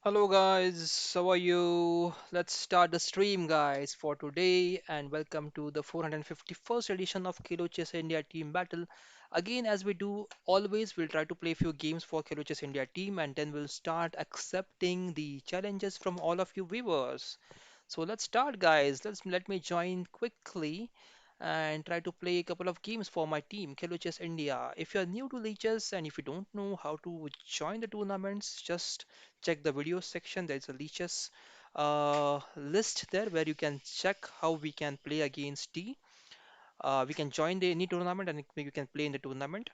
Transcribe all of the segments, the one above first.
Hello guys, how are you? Let's start the stream guys for today and welcome to the 451st edition of Kilo Chess India Team Battle. Again, as we do always, we'll try to play a few games for Kilo Chess India team and then we'll start accepting the challenges from all of you viewers. So let's start guys. Let me join quickly and try to play a couple of games for my team, Kilo Chess India. If you're new to Leeches and if you don't know how to join the tournaments, just check the video section. There's a leeches list there where you can check how we can play against T. We can join the any tournament and you can play in the tournament.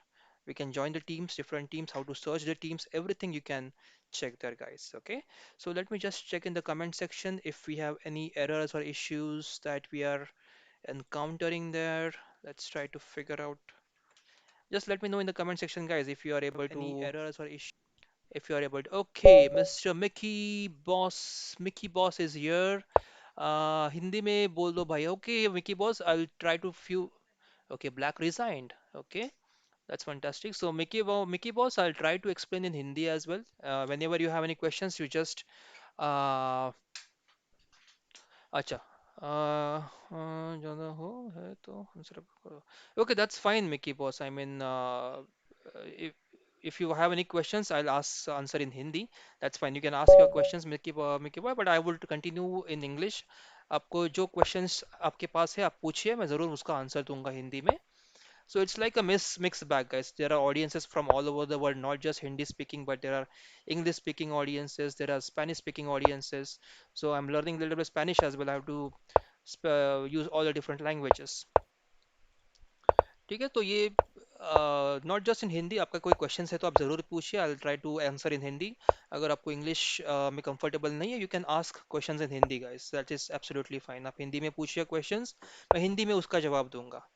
We can join the teams, different teams, how to search the teams, everything you can check there, guys. Okay, so let me just check in the comment section if we have any errors or issues that we are encountering there. Let's try to figure out. Just let me know in the comment section, guys, if you are able Any to errors or issues? if you are able to. Okay, Mr. Mickey Boss is here. Hindi में बोल दो भाई. Okay, Mickey Boss, I'll try to few. Okay, Black resigned. Okay, that's fantastic. So Mickey Boss, I'll try to explain in Hindi as well. Whenever you have any questions, you just uh, अच्छा ज़्यादा हो है तो answer करो. Okay, that's fine, Mickey Boss. I mean, if if you have any questions, I'll answer in Hindi. That's fine. You can ask your questions, Mickey Boy, but I will continue in English. आपको जो questions आपके पास है आप पूछिए मैं ज़रूर उसका answer दूंगा हिंदी में. So it's like a mixed bag, guys. There are audiences from all over the world, not just Hindi speaking, but there are English speaking audiences, there are Spanish speaking audiences. So I'm learning a little bit Spanish as well. I have to use all the different languages. ठीक है तो ये not just in Hindi आपका कोई question है तो आप ज़रूर पूछिए I try to answer in Hindi अगर आपको इंग्लिश में कंफर्टेबल नहीं है you can ask questions in Hindi guys that is absolutely fine आप हिंदी में पूछिए क्वेश्चंस मैं हिंदी में उसका जवाब दूंगा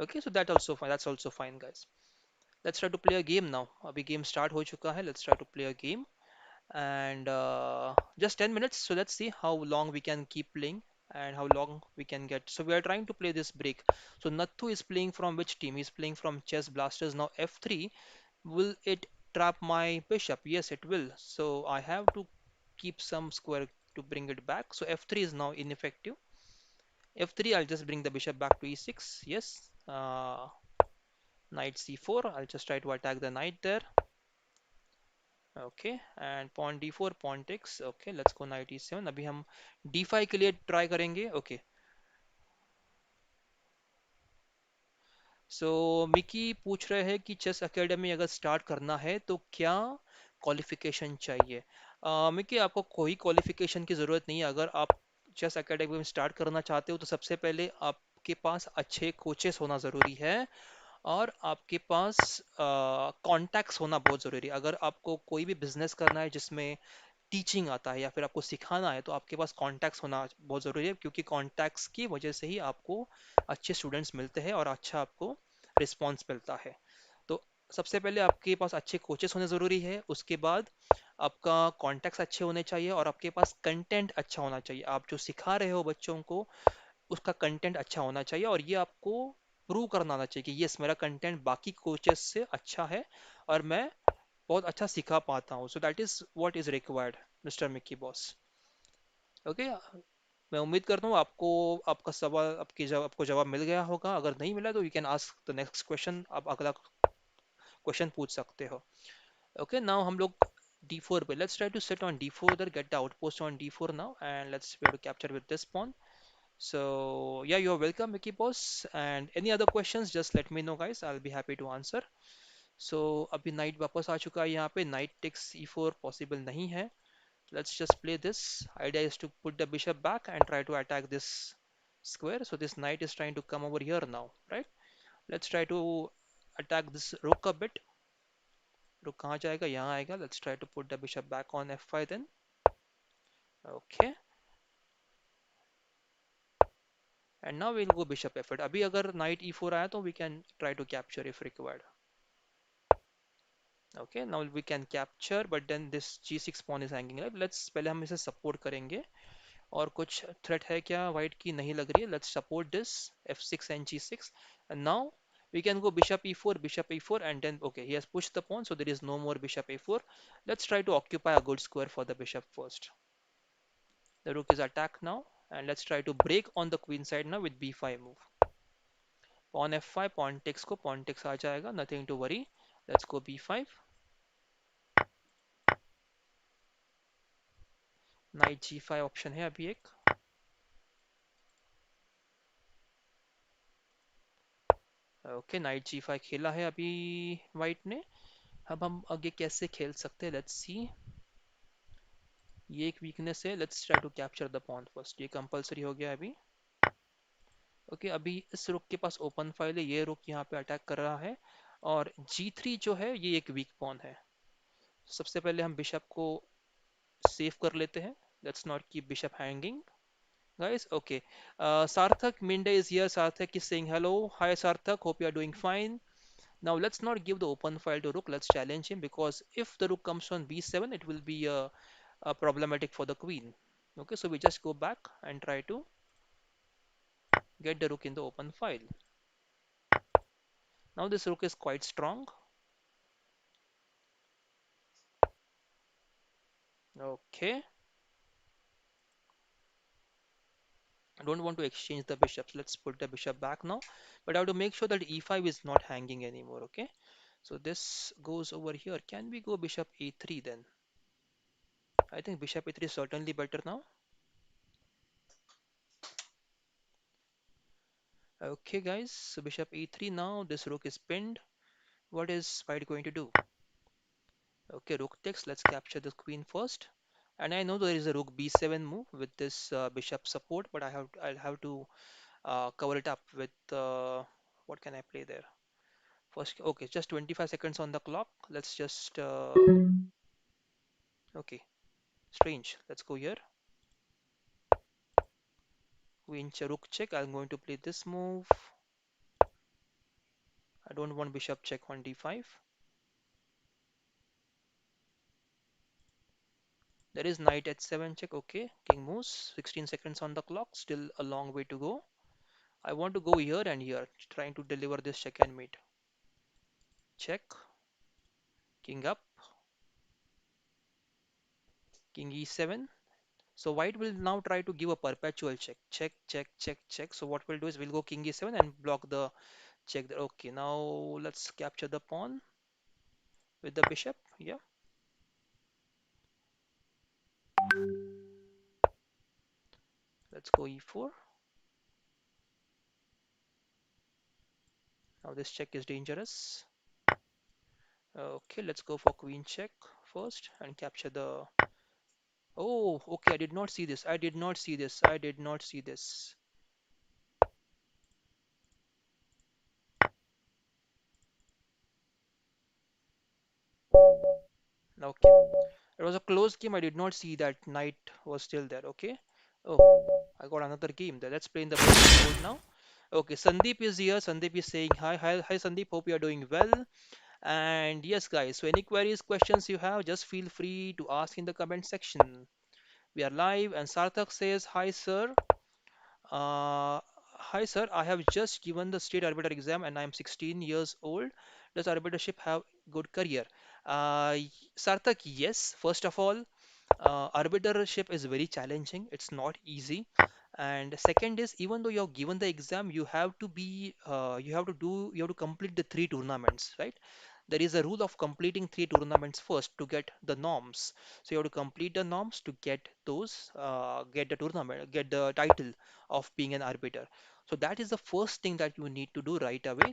okay so that's also fine guys let's try to play a game now अभी गेम स्टार्ट हो चुका है let's try to play a game and just 10 minutes so let's see how long we can keep playing and how long we can get. So we are trying to play this break. So Nathu is playing from which team? He's playing from Chess Blasters. Now f3, will it trap my bishop? Yes, it will. So I have to keep some square to bring it back. So f3 is now ineffective. f3, I'll just bring the bishop back to e6. Yes. Knight c4, I'll just try to attack the knight there. Okay and pawn d4 pawn takes okay let's go knight e7 अभी हम d5 के लिए try करेंगे okay so Mickey पूछ रहे हैं कि chess academy अगर स्टार्ट करना है तो क्या क्वालिफिकेशन चाहिए मिकी आपको कोई क्वालिफिकेशन की ज़रूरत नहीं है अगर आप चेस एकेडमी में स्टार्ट करना चाहते हो तो सबसे पहले आपके पास अच्छे कोचेस होना ज़रूरी है और आपके पास कॉन्टैक्ट्स होना बहुत ज़रूरी है अगर आपको कोई भी बिजनेस करना है जिसमें टीचिंग आता है या फिर आपको सिखाना है तो आपके पास कॉन्टैक्ट्स होना बहुत ज़रूरी है क्योंकि कॉन्टैक्ट्स की वजह से ही आपको अच्छे स्टूडेंट्स मिलते हैं और अच्छा आपको रिस्पॉन्स मिलता है तो सबसे पहले आपके पास अच्छे कोचेस होने ज़रूरी है उसके बाद आपका कॉन्टैक्ट्स अच्छे होने चाहिए और आपके पास कंटेंट अच्छा होना चाहिए आप जो सिखा रहे हो बच्चों को उसका कंटेंट अच्छा होना चाहिए और ये आपको प्रूव करना आना चाहिए कि यस मेरा कंटेंट बाकी कोचेस से अच्छा है और मैं बहुत अच्छा सिखा पाता हूँ so that is what is required mister Mickey boss okay मैं उम्मीद करता हूँ आपको आपका सवाल आपको जवाब मिल गया होगा अगर नहीं मिला तो you can ask the next question आप अगला क्वेश्चन पूछ सकते हो ओके नाउ हम लोग d4 पे let's try to sit on d4 there get the outpost on d4 now and let's be able to capture with this pawn so yeah you're welcome Mickey boss and any other questions just let me know guys I'll be happy to answer so अभी knight वापस आ चुका है यहाँ पे knight takes e4 possible नहीं है. Let's just play this. Idea is to put the bishop back and try to attack this square. So this knight is trying to come over here now, right? Let's try to attack this rook a bit. Rook कहाँ जाएगा? यहाँ आएगा. Let's try to put the bishop back on f5 then. Okay. And now we'll go bishop f8. अभी अगर knight e4 आया तो we can try to capture if required. Okay. Now we can capture, but then this g6 pawn is hanging. Right? Let's पहले हम इसे support करेंगे. और कुछ थ्रेट है क्या वाइट की नहीं लग रही है let's support this f6 and g6 and now We can go bishop e4, and then okay, he has pushed the pawn, so there is no more bishop a4. Let's try to occupy a good square for the bishop first. The rook is attacked now, and let's try to break on the queen side now with b5 move. Pawn f5, pawn takes aa jayega, nothing to worry. Let's go b5. Knight g5 option है अभी एक. Okay, night g5 खेला है अभी white ने. अब हम आगे कैसे खेल सकते हैं, लेट्स सी. ये एक वीकनेस है, let's try to capture the pawn first. ये कंपलसरी हो गया अभी. ओके, अभी इस रुक के पास ओपन फाइल है, ये रुक यहाँ पे अटैक कर रहा है. और g3 जो है ये एक वीक पॉन है. सबसे पहले हम बिशप को सेव कर लेते हैं. Let's not keep bishop hanging guys. Okay, Sarthak Minde is here. Sarthak is saying hello. Hi Sarthak, hope you are doing fine. Now let's not give the open file to rook. Let's challenge him, because if the rook comes on b7, it will be problematic for the queen. Okay, so we just go back and try to get the rook in the open file. Now this rook is quite strong. Okay, I don't want to exchange the bishops. Let's put the bishop back now, but I have to make sure that e5 is not hanging anymore. Okay, so this goes over here. Can we go bishop a3 then? I think bishop a3 is certainly better now. Okay guys, so bishop e3 now. This rook is pinned. What is white going to do? Okay, rook takes. Let's capture the queen first. And I know there is a rook b7 move with this bishop support, but I'll have to cover it up with what can I play there? First, okay, just 25 seconds on the clock. Let's just okay, strange. Let's go here. Queen rook check. I'm going to play this move. I don't want bishop check on d5. There is knight h7 check. Okay, king moves. 16 seconds on the clock. Still a long way to go. I want to go here and here, trying to deliver this check and mate. Check. King up. King e7. So white will now try to give a perpetual check. Check, check, check, check. So what we'll do is we'll go king e7 and block the check there. Okay, now let's capture the pawn with the bishop. Yeah. Let's go e4. Now this check is dangerous. Okay, let's go for queen check first and capture the... Oh, okay, I did not see this. I did not see this. I did not see this. Okay. It was a close game. I did not see that knight was still there. Okay. Oh, I got another game there. Let's play in the basic mode now. Okay, Sandeep is here. Sandeep is saying hi, hi, hi, Sandeep. Hope you are doing well. And yes, guys. So any queries, questions you have, just feel free to ask in the comment section. We are live, and Sarthak says hi, sir. Uh, Hi, sir. I have just given the state arbiter exam and I am 16 years old. Does arbitership have good career? Sarthak, yes. First of all, arbitership is very challenging. It's not easy. And second is, even though you have given the exam, you have to complete the three tournaments, right? There is a rule of completing three tournaments first to get the norms. So you have to complete the norms to get get the tournament, get the title of being an arbiter. So that is the first thing that you need to do right away.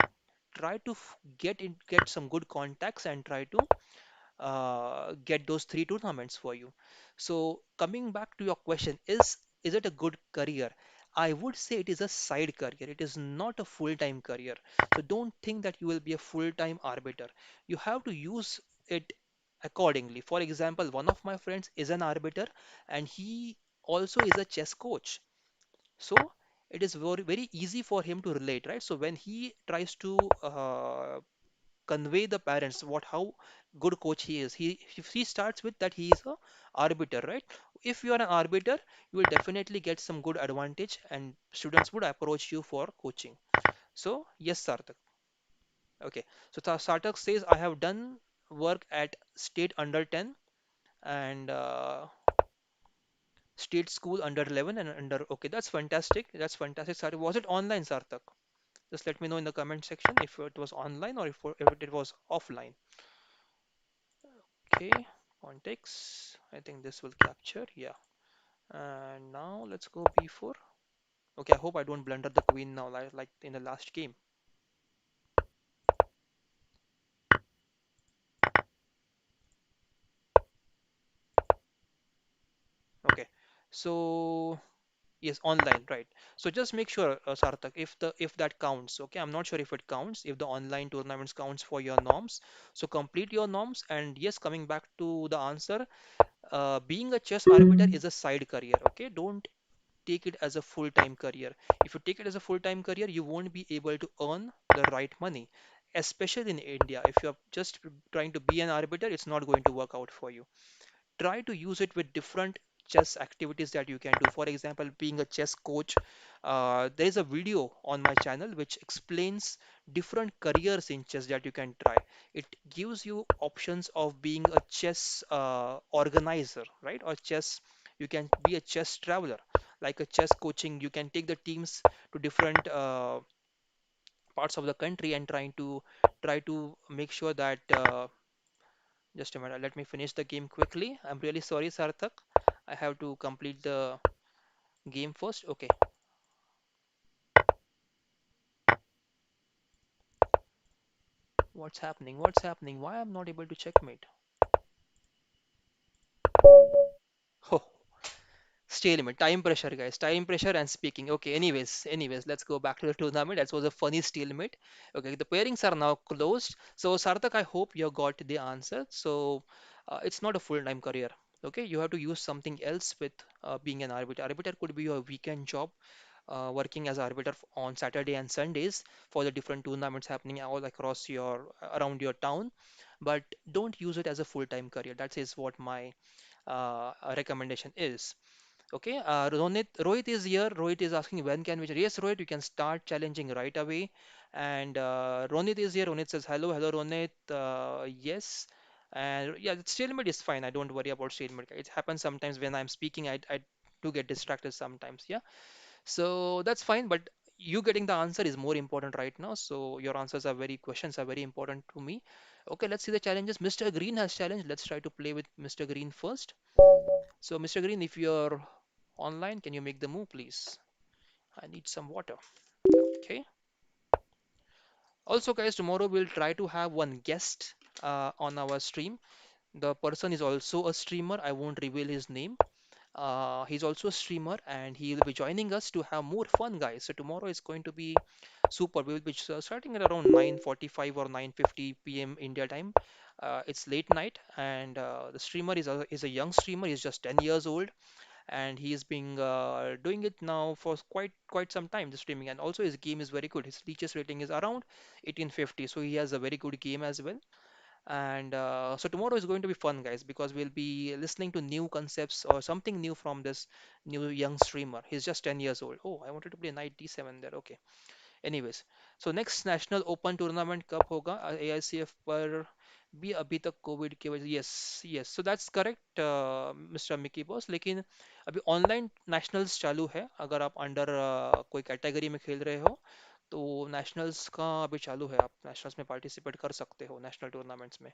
Try to get some good contacts and try to get those three tournaments for you. So coming back to your question, is it a good career? I would say it is a side career. It is not a full-time career. So don't think that you will be a full-time arbiter. You have to use it accordingly. For example, one of my friends is an arbiter and he also is a chess coach. So it is very, very easy for him to relate, right? So when he tries to convey the parents what how good coach he is, he starts with that he is a arbiter, right? If you are an arbiter, you will definitely get some good advantage and students would approach you for coaching. So yes, Sarthak. Okay, so Sartak says I have done work at state under 10 and state school under 11 and under. Okay, that's fantastic. That's fantastic. Sartak, was it online, Sartak? Just let me know in the comment section if it was online or if it was offline. Okay, context. I think this will capture. Yeah. And now let's go B4. Okay, I hope I don't blunder the queen now like in the last game. Okay, so yes, online, right. So just make sure, Sarthak, if that counts. Okay, I'm not sure if it counts, if the online tournaments counts for your norms. So complete your norms. And yes, coming back to the answer, being a chess arbiter is a side career. Okay, don't take it as a full-time career. If you take it as a full-time career, you won't be able to earn the right money, especially in India. If you're just trying to be an arbiter, it's not going to work out for you. Try to use it with different chess activities that you can do. For example, being a chess coach. There is a video on my channel which explains different careers in chess that you can try. It gives you options of being a chess organizer, right? Or chess, you can be a chess traveler, like a chess coaching. You can take the teams to different parts of the country and try to make sure that just a minute, let me finish the game quickly. I'm really sorry, Sarthak. I have to complete the game first. Okay, what's happening? What's happening? Why I'm not able to checkmate? Oh, stalemate, time pressure, guys, time pressure and speaking. Okay, anyways, let's go back to the tournament. That was a funny stalemate. Okay, the pairings are now closed. So, Sarthak, I hope you got the answer. So, it's not a full-time career. Okay, you have to use something else with being an arbiter. Arbiter could be your weekend job, working as arbiter on Saturday and Sundays for the different tournaments happening all across your around your town. But don't use it as a full-time career. That is what my recommendation is. Okay, Rohit is here. Rohit is asking when can we? Yes, Rohit, you can start challenging right away. And Ronit is here. Ronit says hello, Ronit. Yes, and yeah, stalemate is fine. I don't worry about stalemate. It happens sometimes when I'm speaking. I do get distracted sometimes. Yeah, so that's fine. But you getting the answer is more important right now. So your questions are very important to me. Okay, let's see the challenges. Mr. Green has challenged. Let's try to play with Mr. Green first. So, Mr. Green, if you're online, can you make the move, please? I need some water. Okay. Also, guys, tomorrow we'll try to have one guest on our stream. The person is also a streamer. I won't reveal his name. He's also a streamer and he will be joining us to have more fun, guys. So tomorrow is going to be super. We will be starting at around 9:45 or 9:50 p.m. India time. It's late night, and the streamer is a young streamer. He's just 10 years old, and he's been doing it now for quite some time, the streaming. And also his game is very good. His leeches rating is around 1850, so he has a very good game as well. And so tomorrow is going to be fun, guys, because we'll be listening to new concepts or something new from this new young streamer. He's just 10 years old. Oh, I wanted to play knight d7 there. Okay. Anyways, so next national open tournament कब होगा? AICF पर भी अभी तक Covid की वजह, yes yes, so that's correct mister Mickey boss. लेकिन अभी ऑनलाइन नेशनल्स चालू है. अगर आप अंडर कोई कैटेगरी में खेल रहे हो तो नेशनल्स का अभी चालू है. आप नेशनल्स में पार्टिसिपेट कर सकते हो, नेशनल टूर्नामेंट्स में.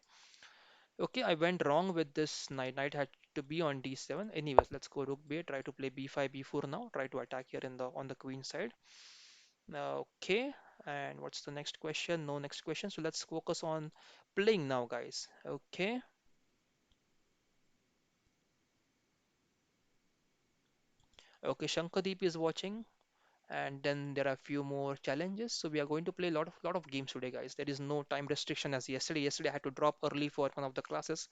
Okay, I went wrong with this knight. Knight had to be on d7. Anyways, let's go rook b8. Try to play b5, b4 now. Try to attack here in the on the queen side. Okay, and what's the next question? No next question. So let's focus on playing now, guys. Okay, okay. Shankadeep is watching, and then there are a few more challenges. So we are going to play a lot of games today, guys. There is no time restriction as yesterday. Yesterday I had to drop early for one of the classes,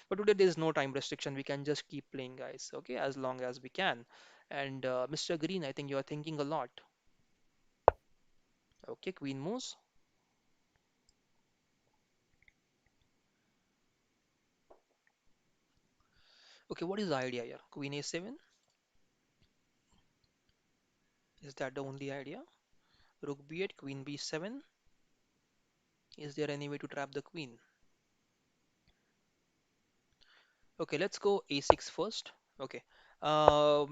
but today there is no time restriction. We can just keep playing, guys. Okay, as long as we can. And Mr. Green, I think you are thinking a lot. Okay, Queen moves. Okay, what is the idea here? Queen a7? Is that the only idea? Rook b8, Queen b7. Is there any way to trap the queen? Okay, let's go a6 first. Okay.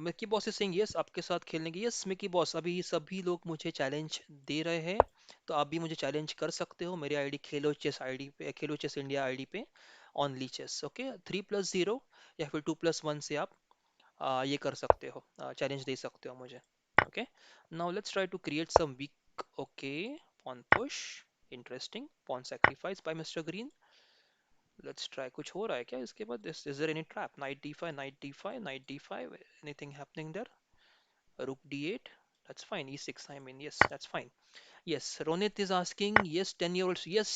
Mickey boss is saying yes आपके साथ खेलने की yes Mickey boss अभी सभी लोग मुझे challenge दे रहे हैं तो आप भी मुझे चैलेंज कर सकते हो मेरी आईडी खेलो चेस आईडी पे खेलो चेस इंडिया आईडी पे ऑनली चेस ओके 3+0 या फिर 2+1 से आप ये कर सकते हो चैलेंज दे सकते हो मुझे okay now let's try to create some weak okay pawn push interesting pawn sacrifice by mister Green let's try कुछ हो रहा है क्या इसके बाद is there any trap knight d5 knight d5 knight d5 anything happening there rook d8 that's fine e6 I mean yes that's fine yes Ronit is asking yes 10-year old yes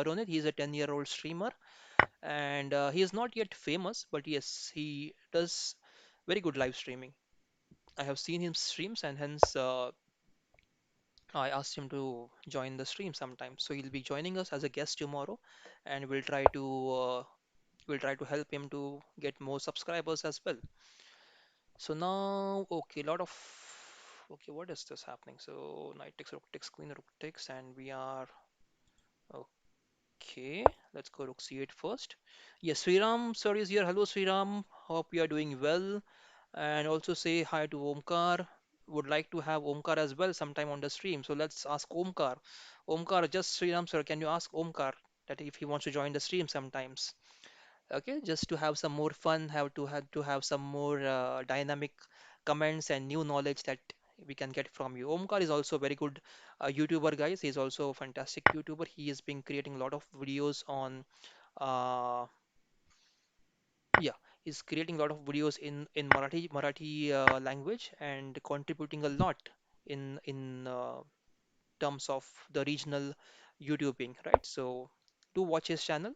Ronit he is a 10-year-old streamer and he is not yet famous but yes he does very good live streaming I have seen him streams and hence I asked him to join the stream sometime so he'll be joining us as a guest tomorrow and we'll try to help him to get more subscribers as well. So now, okay, lot of okay, what is this happening? So knight takes, rook takes, queen, rook takes, and we are okay. Let's go rook c8 first. Yes, Sriram sir is here. Hello, Sriram. Hope you are doing well. And also say hi to Omkar. Would like to have Omkar as well sometime on the stream. So let's ask Omkar. Omkar, just Sriram sir, can you ask Omkar that if he wants to join the stream sometimes? Okay, just to have some more fun, have some more dynamic comments and new knowledge that we can get from you. Omkar is also a very good YouTuber, guys. He's also a fantastic YouTuber. He has been creating a lot of videos on uh, yeah, he's creating a lot of videos in Marathi language and contributing a lot in terms of the regional YouTubing, right? So do watch his channel.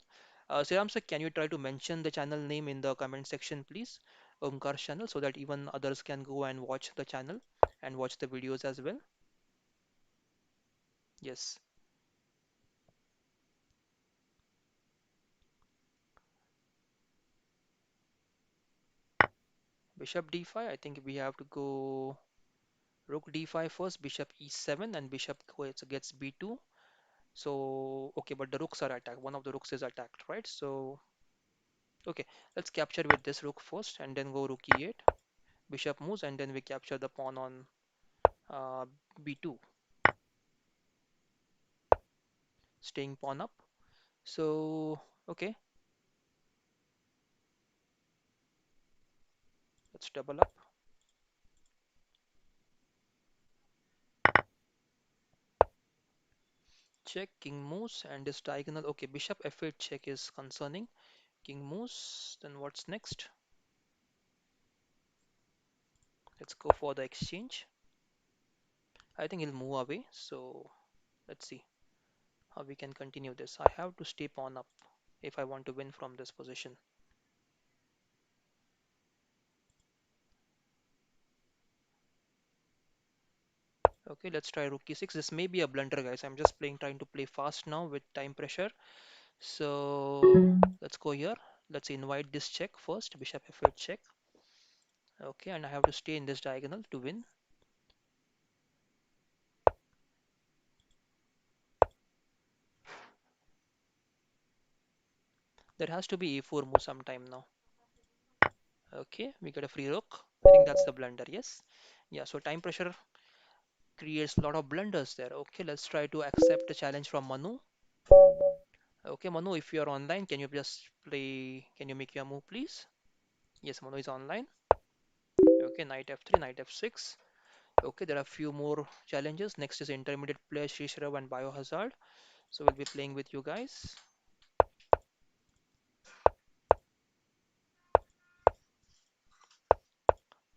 Sriram sir, can you try to mention the channel name in the comment section, please? Omkar's channel, so that even others can go and watch the channel and watch the videos as well. Yes, bishop d5. I think we have to go rook d5 first, bishop e7, and bishop gets b2. So, okay, but the rooks are attacked. One of the rooks is attacked, right? So, okay, let's capture with this rook first and then go rook e8. Bishop moves and then we capture the pawn on uh, b2, staying pawn up. So, okay, let's double up. Check, king moves and this diagonal. Okay, bishop f8 check is concerning. King moves, then what's next? Let's go for the exchange. I think he'll move away. So, let's see how we can continue this. I have to stay pawn up if I want to win from this position. Okay, let's try rook e6. This may be a blunder, guys. I'm just trying to play fast now with time pressure. So let's go here. Let's invite this check first. Bishop f8 check. Okay, and I have to stay in this diagonal to win. There has to be a4 move sometime now. Okay, we get a free rook. I think that's the blunder. Yes. Yeah, so time pressure creates a lot of blunders there. Okay, let's try to accept the challenge from Manu. Okay, Manu, if you are online, can you just play? Can you make your move, please? Yes, Manu is online. Okay, knight f3, knight f6. Okay, there are a few more challenges. Next is intermediate player Shishrav and Biohazard. So we'll be playing with you guys.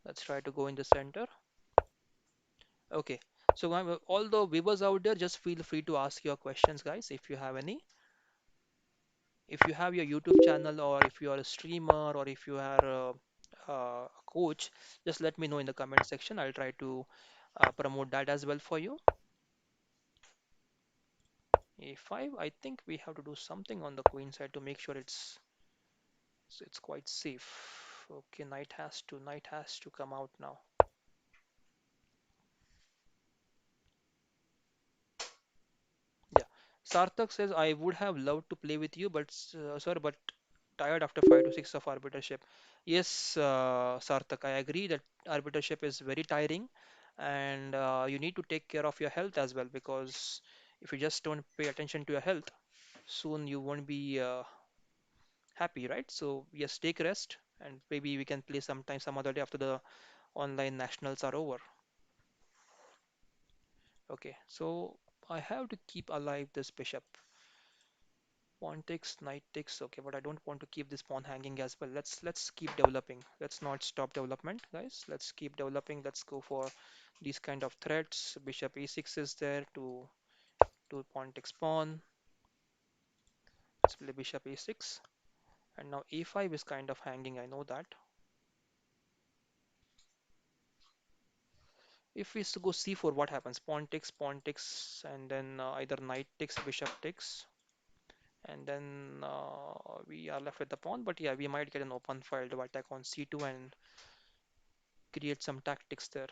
Let's try to go in the center. Okay, so all the viewers out there, just feel free to ask your questions, guys, if you have any. If you have your YouTube channel, or if you are a streamer, or if you are a coach, just let me know in the comment section. I'll try to promote that as well for you. A5, I think we have to do something on the queen side to make sure it's quite safe. Okay, knight has to come out now. Yeah. Sarthak says, I would have loved to play with you, but sir, but tired after 5 to 6 of arbitrarship. Yes, Sarthak, I agree that arbitrarship is very tiring, and you need to take care of your health as well, because if you just don't pay attention to your health, soon you won't be happy, right? So yes, take rest, and maybe we can play sometime some other day after the online nationals are over. Okay, so I have to keep alive this bishop. Pawn takes, knight takes. Okay, but I don't want to keep this pawn hanging as well. Let's keep developing. Let's not stop development, guys. Let's keep developing. Let's go for these kind of threats. Bishop e6 is there to pawn takes pawn. Let's play bishop e6, and now e5 is kind of hanging. I know that. If we go c4, what happens? Pawn takes, and then either knight takes, bishop takes, and then we are left with the pawn. But yeah, we might get an open file to attack on c2 and create some tactics there.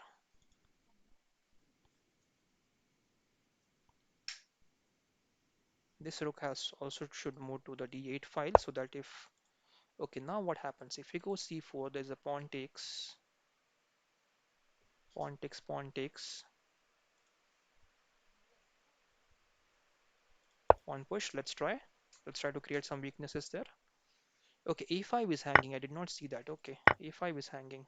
This rook has also should move to the d8 file, so that if okay, now what happens if we go c4? There's a pawn takes, pawn takes, pawn takes, pawn push. Let's try to create some weaknesses there. Okay, a5 is hanging. I did not see that. Okay, a5 is hanging.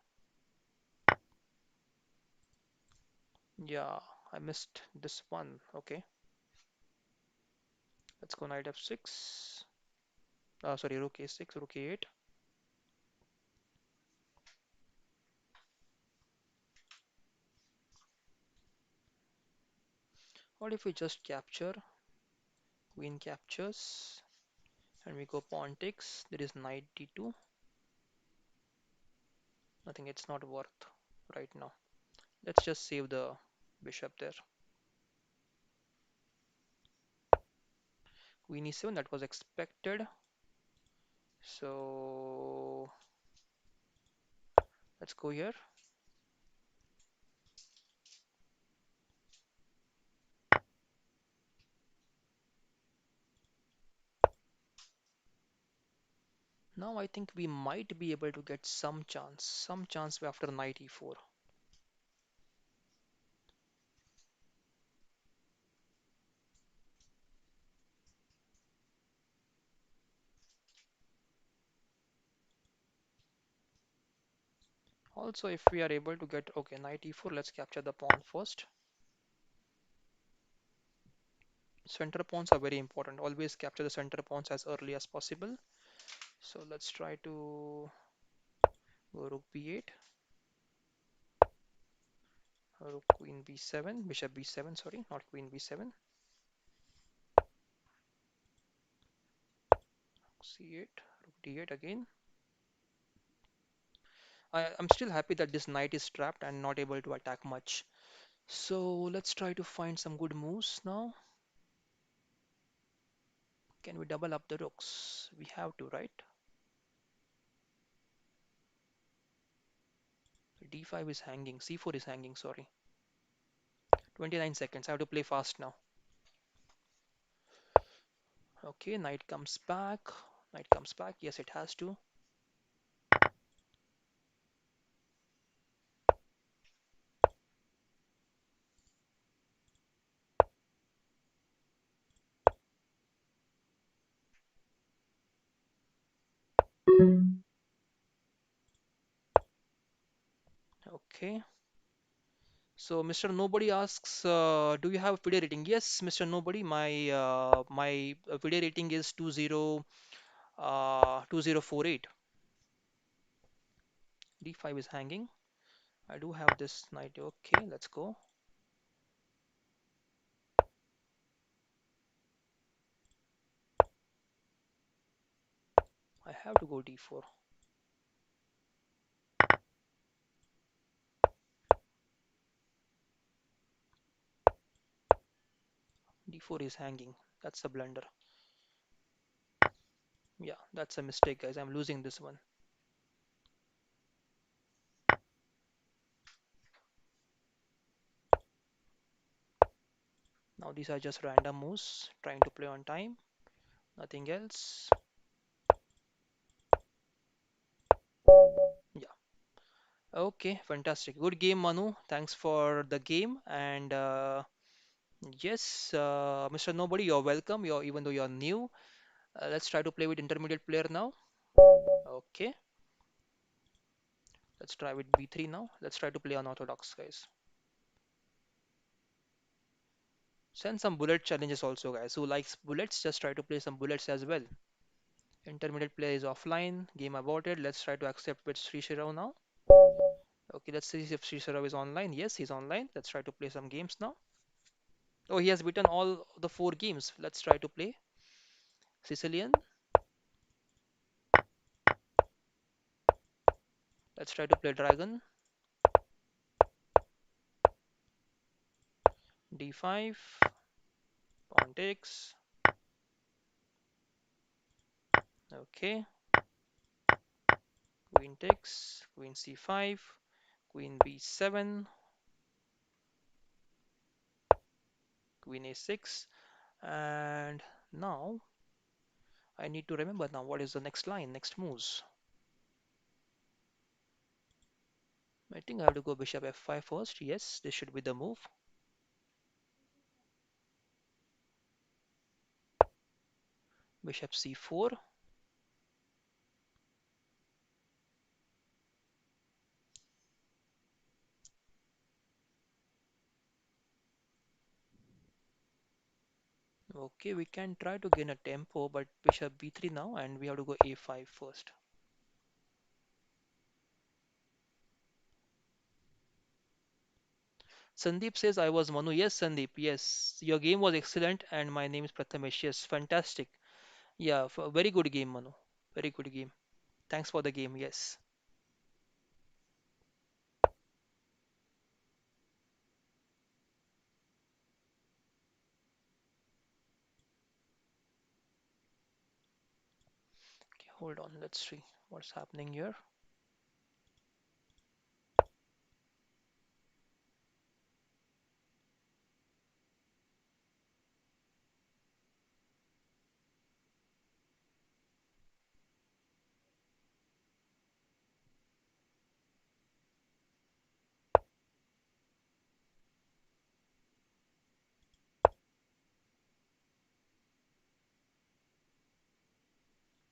Yeah, I missed this one. Okay, let's go knight f6. Sorry, rook a6, rook a8. What if we just capture, queen captures, and we go pawn takes? There is knight d2. I think it's not worth right now. Let's just save the bishop there. Queen e7, that was expected. So let's go here. Now I think we might be able to get some chance after knight e4. Also, if we are able to get, okay, knight e4, let's capture the pawn first. Center pawns are very important. Always capture the center pawns as early as possible. So let's try to go rook b8, rook queen b7, bishop b7, sorry, not queen b7, c8, rook d8 again. I'm still happy that this knight is trapped and not able to attack much. So let's try to find some good moves now. Can we double up the rooks? We have to, right? D5 is hanging, C4 is hanging, sorry. 29 seconds, I have to play fast now. Okay, knight comes back. Knight comes back, yes it has to. Okay. So Mr. Nobody asks, do you have FIDE rating? Yes, Mr. Nobody, my FIDE rating is 2048. D5 is hanging. I do have this knight. Okay, let's go. I have to go D4. D4 is hanging. That's a blunder. Yeah, that's a mistake, guys. I'm losing this one. Now these are just random moves, trying to play on time, nothing else. Yeah. Okay, fantastic. Good game, Manu. Thanks for the game. And yes, Mr. Nobody, you're welcome. You're even though you're new. Let's try to play with intermediate player now. Okay, let's try with B3 now. Let's try to play unorthodox, guys. Send some bullet challenges also, guys. Who likes bullets? Just try to play some bullets as well. Intermediate player is offline. Game aborted. Let's try to accept with Sri Shirao now. Okay, let's see if Sri Shirao is online. Yes, he's online. Let's try to play some games now. Oh, he has beaten all the four games. Let's try to play Sicilian. Let's try to play Dragon. D5. Pawn takes. Okay. Queen takes. Queen C5. Queen B7. Queen A6. And now I need to remember now what is the next line, next moves. I think I have to go bishop f5 first. Yes, this should be the move. Bishop c4. Okay, we can try to gain a tempo, but bishop b3 now, and we have to go a5 first. Sandeep says I was Manu. Yes, Sandeep. Yes, your game was excellent, and my name is Prathamesh. Yes, fantastic. Yeah, very good game, Manu. Very good game. Thanks for the game. Yes. Okay, hold on. Let's see what's happening here.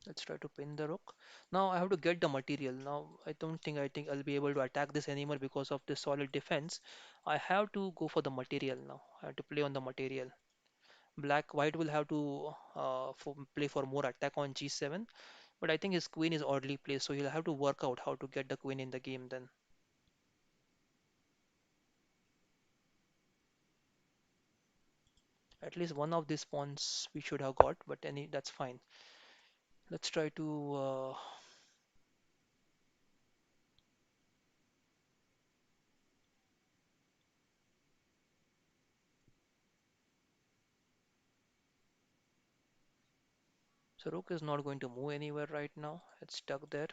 Let's try to pin the rook. Now I have to get the material. Now I think I'll be able to attack this anymore because of the solid defense. I have to go for the material now. I have to play on the material. White will have to play for more attack on g7, but I think his queen is oddly placed, so he'll have to work out how to get the queen in the game then. At least one of these pawns we should have got, but any that's fine. Let's try to so rook is not going to move anywhere right now. It's stuck there.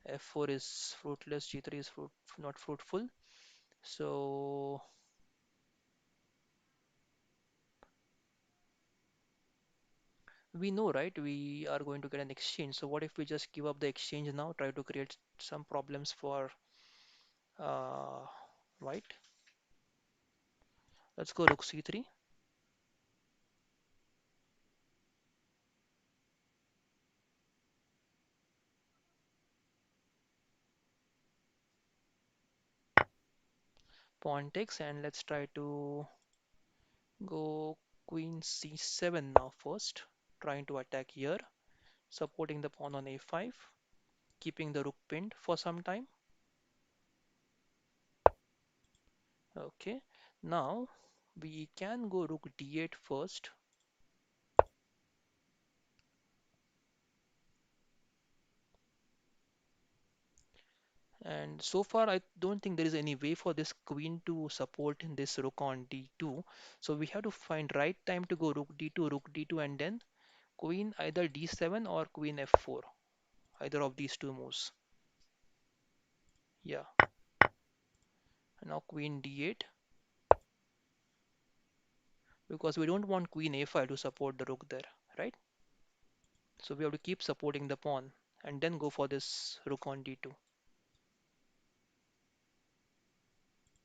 F4 is fruitless, G3 is not fruitful. So we know, right? We are going to get an exchange. So what if we just give up the exchange now, try to create some problems for uh, white? Let's go rook c3. Pawn takes, and let's try to go queen c7 now first, trying to attack here, supporting the pawn on a5, keeping the rook pinned for some time. Okay, now we can go rook d8 first. And so far, I don't think there is any way for this queen to support in this rook on d2. So we have to find right time to go rook d2, and then queen either d7 or queen f4. Either of these two moves. Yeah. Now queen d8. because we don't want queen a5 to support the rook there, right? So we have to keep supporting the pawn and then go for this rook on d2.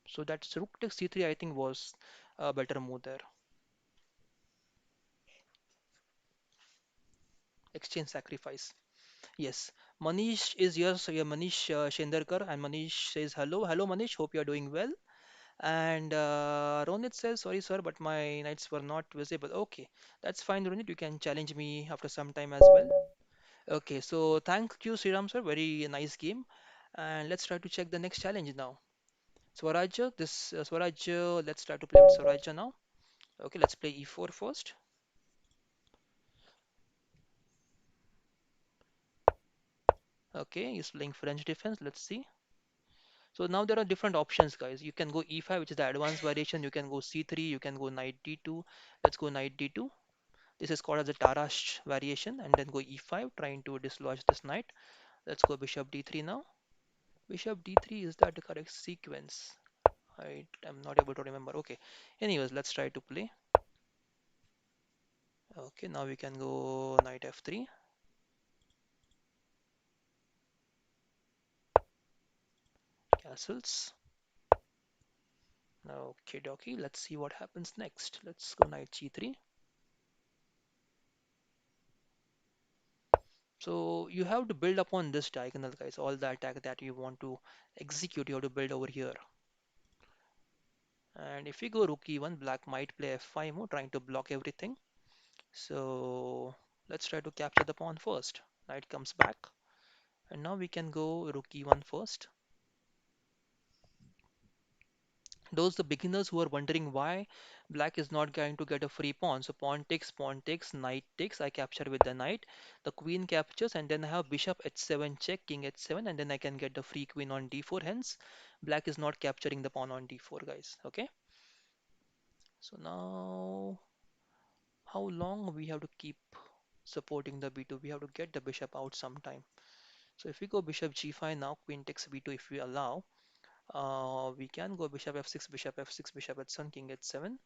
So that's rook takes c3, I think, was a better move there. Exchange sacrifice. Yes, Manish is here. So yeah, Manish Shendarkar, and Manish says hello. Hello, Manish. Hope you are doing well. And Ronit says, sorry, sir, but my knights were not visible. Okay, that's fine, Ronit. You can challenge me after some time as well. Okay, so thank you, Sriram, sir. Very nice game. And let's try to check the next challenge now. Swarajya, this Swarajya, let's try to play with Swarajya now. Okay, let's play e4 first. Okay, he's playing French defense. Let's see. So now there are different options, guys. You can go e5, which is the advanced variation. You can go c3. You can go knight d2. Let's go knight d2. This is called as the Tarrasch variation, and then go e5, trying to dislodge this knight. Let's go bishop d3 now. Bishop d3, is that the correct sequence? I am not able to remember. Okay. Anyways, let's try to play. Okay, now we can go knight f3. Castles. Okay, dokie. Let's see what happens next. Let's go knight g3. So you have to build upon this diagonal, guys. All the attack that you want to execute, you have to build over here. And if we go rook e1, black might play f5 move, trying to block everything. So let's try to capture the pawn first. Knight comes back, and now we can go rook e1 first. Those the beginners who are wondering why black is not going to get a free pawn. So pawn takes, knight takes. I capture with the knight. The queen captures, and then I have bishop h7 check, king h7, and then I can get the free queen on d4. Hence, black is not capturing the pawn on d4, guys. Okay. So now, how long we have to keep supporting the b2? We have to get the bishop out sometime. So if we go bishop g5 now, queen takes b2 if we allow. We can go bishop f6, bishop f6, bishop h7, king h7.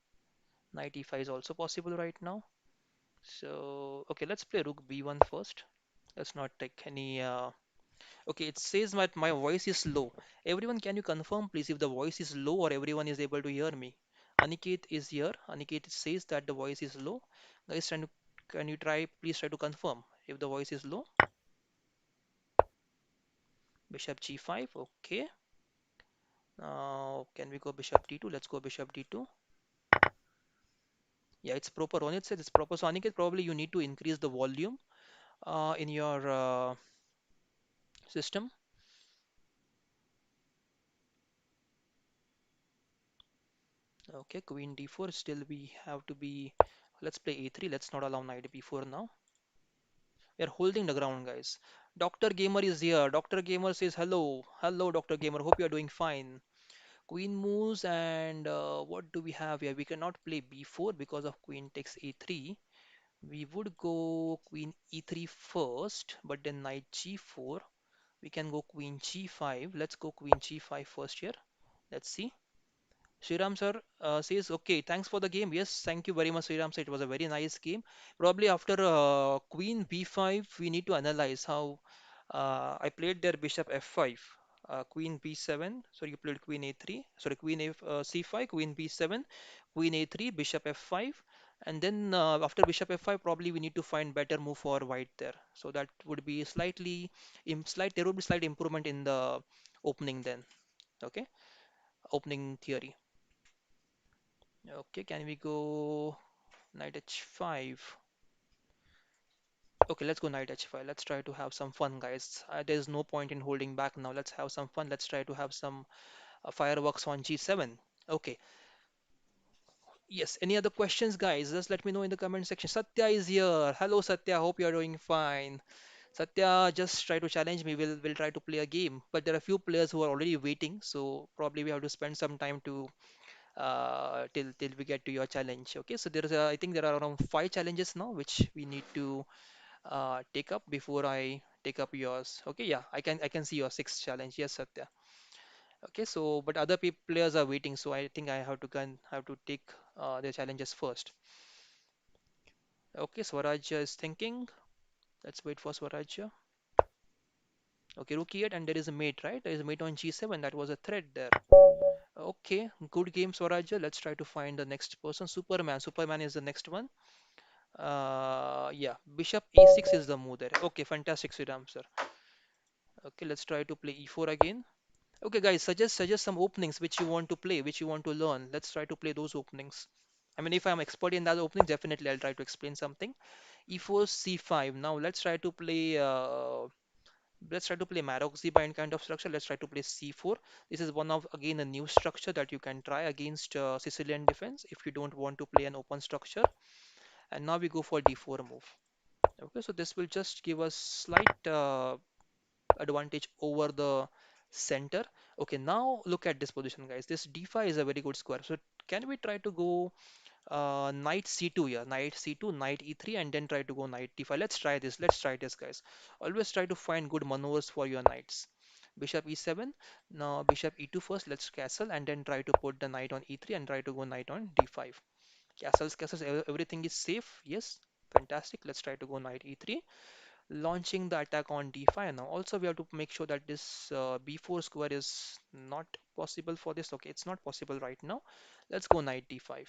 Knight e5 is also possible right now. So, okay, let's play rook b1 first. Let's not take any. Okay, it says that my voice is low. Everyone, can you confirm, please, if the voice is low or everyone is able to hear me? Aniket is here. Aniket says that the voice is low. Guys, can you try, please try to confirm if the voice is low? Bishop g5, okay. Now, can we go bishop d2? Let's go bishop d2. Yeah, it's proper. Ronit said it's proper. So, Aniket, probably you need to increase the volume in your system. Okay, queen d4. Still, we have to be. Let's play a3. Let's not allow knight b4 now. We are holding the ground, guys. Dr. Gamer is here. Dr. Gamer says hello. Hello, Dr. Gamer. Hope you are doing fine. Queen moves, and what do we have here? We cannot play b4 because of queen takes a3. We would go queen e3 first, but then knight g4. We can go queen g5. Let's go queen g5 first here. Let's see. Sriram sir says, okay, thanks for the game. Yes, thank you very much, Sriram sir. It was a very nice game. Probably after queen b5, we need to analyze how I played their bishop f5, queen b7. So you played queen a3, sorry, queen c5, queen b7, queen a3, bishop f5. And then after bishop f5, probably we need to find better move for white there. So that would be there would be slight improvement in the opening then. Okay, opening theory. Okay, can we go knight h5? Okay, let's go knight h5. Let's try to have some fun, guys. There's no point in holding back now. Let's have some fun. Let's try to have some fireworks on g7. Okay. Yes. Any other questions, guys? Just let me know in the comment section. Satya is here. Hello, Satya. Hope you're doing fine. Satya, just try to challenge me. We'll try to play a game. But there are a few players who are already waiting, so probably we have to spend some time to till we get to your challenge. Okay, so I think there are around 5 challenges now which we need to take up before I take up yours. Okay, yeah, I can see your sixth challenge. Yes, Satya. Okay, so but other players are waiting, so I think I have to take their challenges first. Okay, Swaraj is thinking. Let's wait for Swaraj. Okay, rook e8, and there is a mate, right? There is a mate on g7. That was a threat there. Okay, good game, Swaraj. Let's try to find the next person. Superman. Superman is the next one. Yeah, bishop e6 is the move there. Okay, fantastic, Sriram sir. Okay, let's try to play e4 again. Okay, guys, suggest some openings which you want to play, which you want to learn. Let's try to play those openings. I mean, if I'm expert in that opening, definitely I'll try to explain something. E4, c5. Now let's try to play Maroczy bind kind of structure. Let's try to play c4. This is one of again a new structure that you can try against Sicilian defense if you don't want to play an open structure. And now we go for d4 move. Okay, so this will just give us slight advantage over the center. Okay, now look at this position, guys. This d5 is a very good square. So can we try to go knight c2 here? Knight c2, knight e3, and then try to go knight d5. Let's try this. Let's try this, guys. Always try to find good maneuvers for your knights. Bishop e7. Now bishop e2 first. Let's castle and then try to put the knight on e3 and try to go knight on d5. Castles, castles, everything is safe. Yes, fantastic. Let's try to go knight e3, launching the attack on d5. Now also we have to make sure that this b4 square is not possible for this. Okay, it's not possible right now. Let's go knight d5.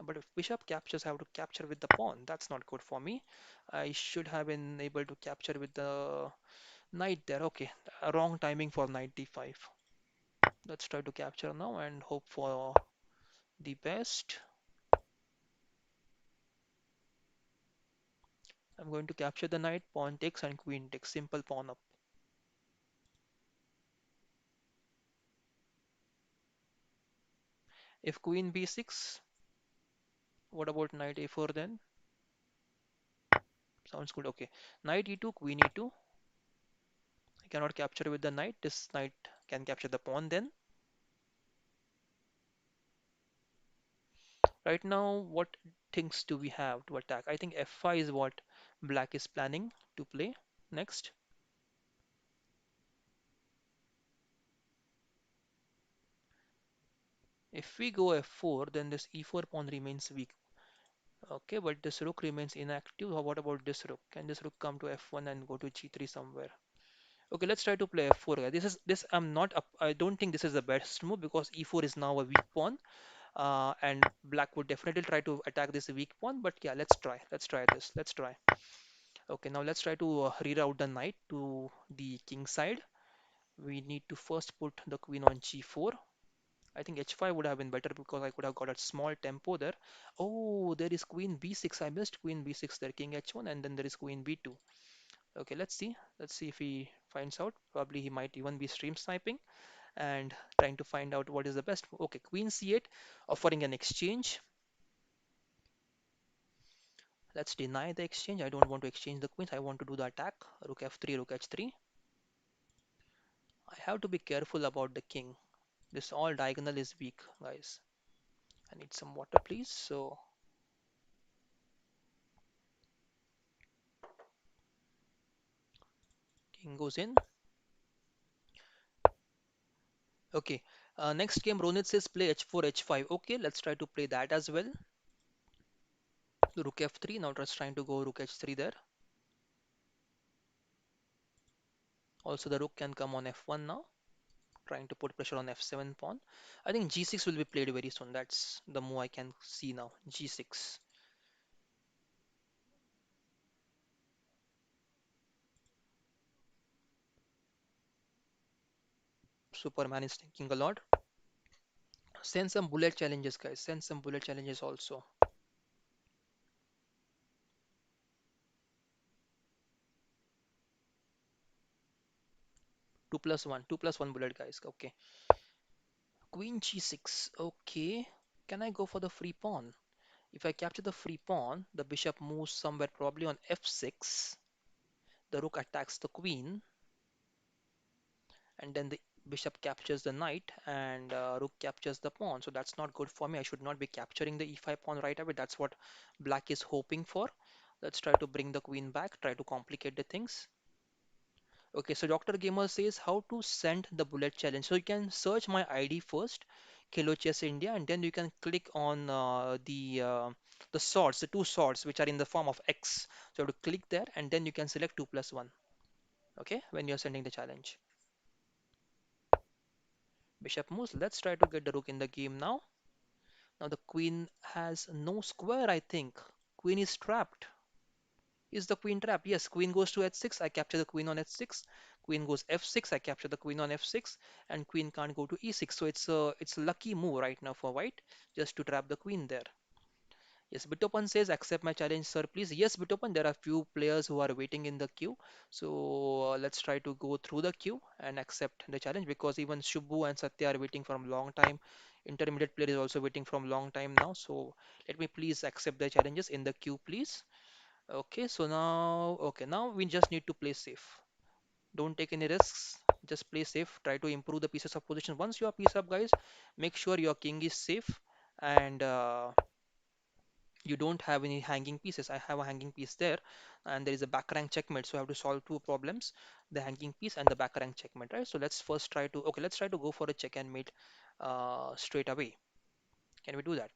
But if bishop captures, I have to capture with the pawn. That's not good for me. I should have been able to capture with the knight there. Okay, wrong timing for knight d5. Let's try to capture now and hope for the best. I'm going to capture the knight, pawn takes and queen takes. Simple pawn up. If queen b6, what about knight a4 then? Sounds good. Okay. Knight e2, queen e2. I cannot capture with the knight. This knight can capture the pawn then. Right now, what things do we have to attack? I think f5 is what black is planning to play next. If we go f4, then this e4 pawn remains weak. Okay, but this rook remains inactive. What about this rook? Can this rook come to f1 and go to g3 somewhere? Okay, let's try to play f4. This I'm not up. I don't think this is the best move because e4 is now a weak pawn. And black would definitely try to attack this weak pawn, but yeah, let's try this, let's try. Okay, now let's try to reroute the knight to the king side. We need to first put the queen on g4. I think h5 would have been better because I could have got a small tempo there. Oh, there is queen b6. I missed queen b6 there, king h1, and then there is queen b2. Okay, let's see if he finds out. Probably he might even be stream sniping and trying to find out what is the best. Okay, queen c8, offering an exchange. Let's deny the exchange. I don't want to exchange the queens. I want to do the attack. Rook f3, rook h3. I have to be careful about the king. This all diagonal is weak, guys. I need some water, please. So king goes in. Okay. Next game, Ronit says play h4, h5. Okay, let's try to play that as well. Rook f3. Now just trying to go rook h3 there. Also, the rook can come on f1 now. Trying to put pressure on f7 pawn. I think g6 will be played very soon. That's the move I can see now. G6. Superman is thinking a lot. Send some bullet challenges, guys. Send some bullet challenges also. 2 plus 1. 2 plus 1 bullet, guys. Okay. Queen g6. Okay. Can I go for the free pawn? If I capture the free pawn, the bishop moves somewhere probably on f6. The rook attacks the queen, and then the bishop captures the knight, and rook captures the pawn. So that's not good for me. I should not be capturing the e5 pawn right away. That's what black is hoping for. Let's try to bring the queen back, try to complicate the things. Okay, so Dr. Gamer says how to send the bullet challenge. So you can search my ID first. Kilo Chess India, and then you can click on the swords, the two swords which are in the form of X. So you have to click there, and then you can select 2+1. Okay, when you're sending the challenge. Bishop moves. Let's try to get the rook in the game now. Now the queen has no square, I think. Queen is trapped. Is the queen trapped? Yes, queen goes to h6. I capture the queen on h6. Queen goes f6. I capture the queen on f6, and queen can't go to e6. So it's a lucky move right now for white, just to trap the queen there. Yes, Bitopan says, accept my challenge, sir, please. Yes, Bitopan, there are few players who are waiting in the queue. So let's try to go through the queue and accept the challenge, because even Shubhu and Satya are waiting from long time. Intermediate player is also waiting from long time now. So let me please accept the challenges in the queue, please. Okay, so now, okay, now we just need to play safe. Don't take any risks. Just play safe. Try to improve the pieces of position. Once you are piece up, guys, make sure your king is safe, and you don't have any hanging pieces. I have a hanging piece there, and there is a back rank checkmate. So I have to solve two problems: the hanging piece and the back rank checkmate, right? So let's first try to, okay, let's try to go for a check and mate straight away. Can we do that?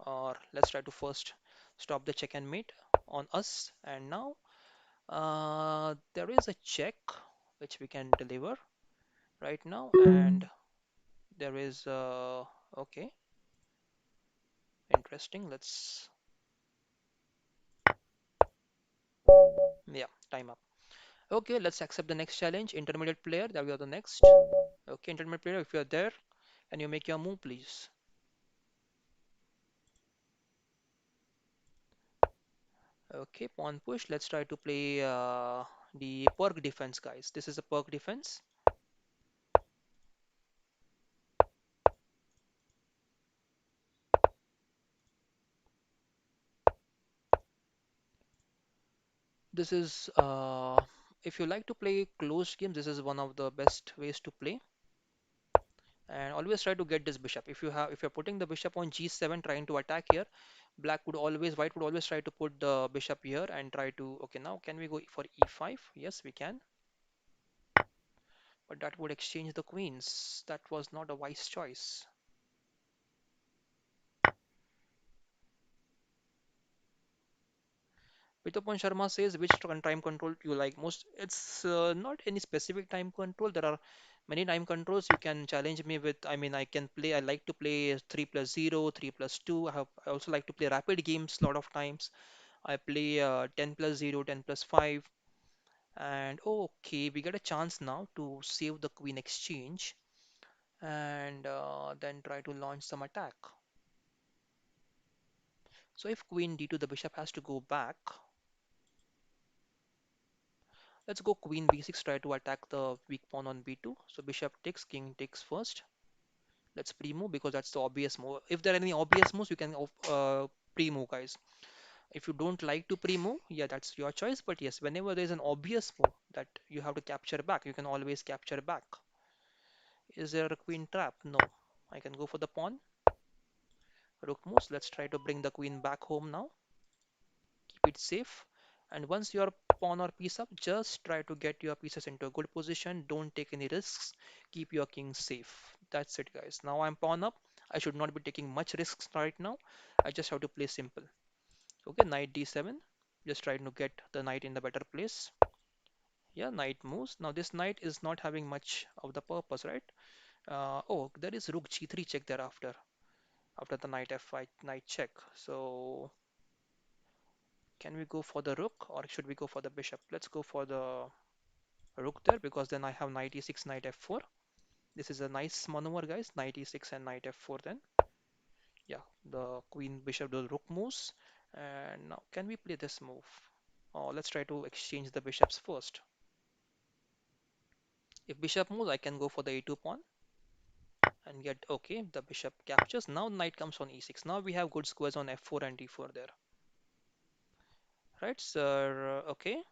Or let's try to first stop the check and mate on us. And now there is a check which we can deliver right now, and there is okay, interesting. Let's, yeah, time up. Okay, let's accept the next challenge. Intermediate player, that we are the next. Okay, intermediate player, if you are there, can you make your move, please? Okay, pawn push. Let's try to play the perk defense, guys. This is a perk defense. This is, if you like to play closed games, this is one of the best ways to play. And always try to get this bishop. If you're putting the bishop on g7, trying to attack here, white would always try to put the bishop here and try to, okay, now can we go for e5? Yes, we can. But that would exchange the queens. That was not a wise choice. Vitupan Sharma says, which time control you like most? It's not any specific time control. There are many time controls. You can challenge me with. I mean, I like to play 3+0, 3+2. I also like to play rapid games a lot of times. I play 10+0, 10+5. And okay, we get a chance now to save the queen exchange and then try to launch some attack. So if queen d2, the bishop has to go back. Let's go queen b6, try to attack the weak pawn on b2. So bishop takes, king takes first. Let's pre-move because that's the obvious move. If there are any obvious moves, you can pre-move, guys. If you don't like to pre-move, yeah, that's your choice. But yes, whenever there's an obvious move that you have to capture back, you can always capture back. Is there a queen trap? No. I can go for the pawn. Rook moves. Let's try to bring the queen back home now. Keep it safe. And once your pawn or piece up, just try to get your pieces into a good position. Don't take any risks. Keep your king safe. That's it, guys. Now I'm pawn up. I should not be taking much risks right now. I just have to play simple. Okay, knight d7. Just trying to get the knight in the better place. Yeah, knight moves. Now this knight is not having much of the purpose, right? Oh, there is rook g3 check thereafter. After the knight f5 knight check. So can we go for the rook or should we go for the bishop? Let's go for the rook there because then I have knight e6, knight f4. This is a nice maneuver, guys. Knight e6 and knight f4 then. Yeah, the queen bishop does rook moves. And now can we play this move? Oh, let's try to exchange the bishops first. If bishop moves, I can go for the a2 pawn and get, okay, the bishop captures. Now knight comes on e6. Now we have good squares on f4 and d4 there. Right, sir. Okay.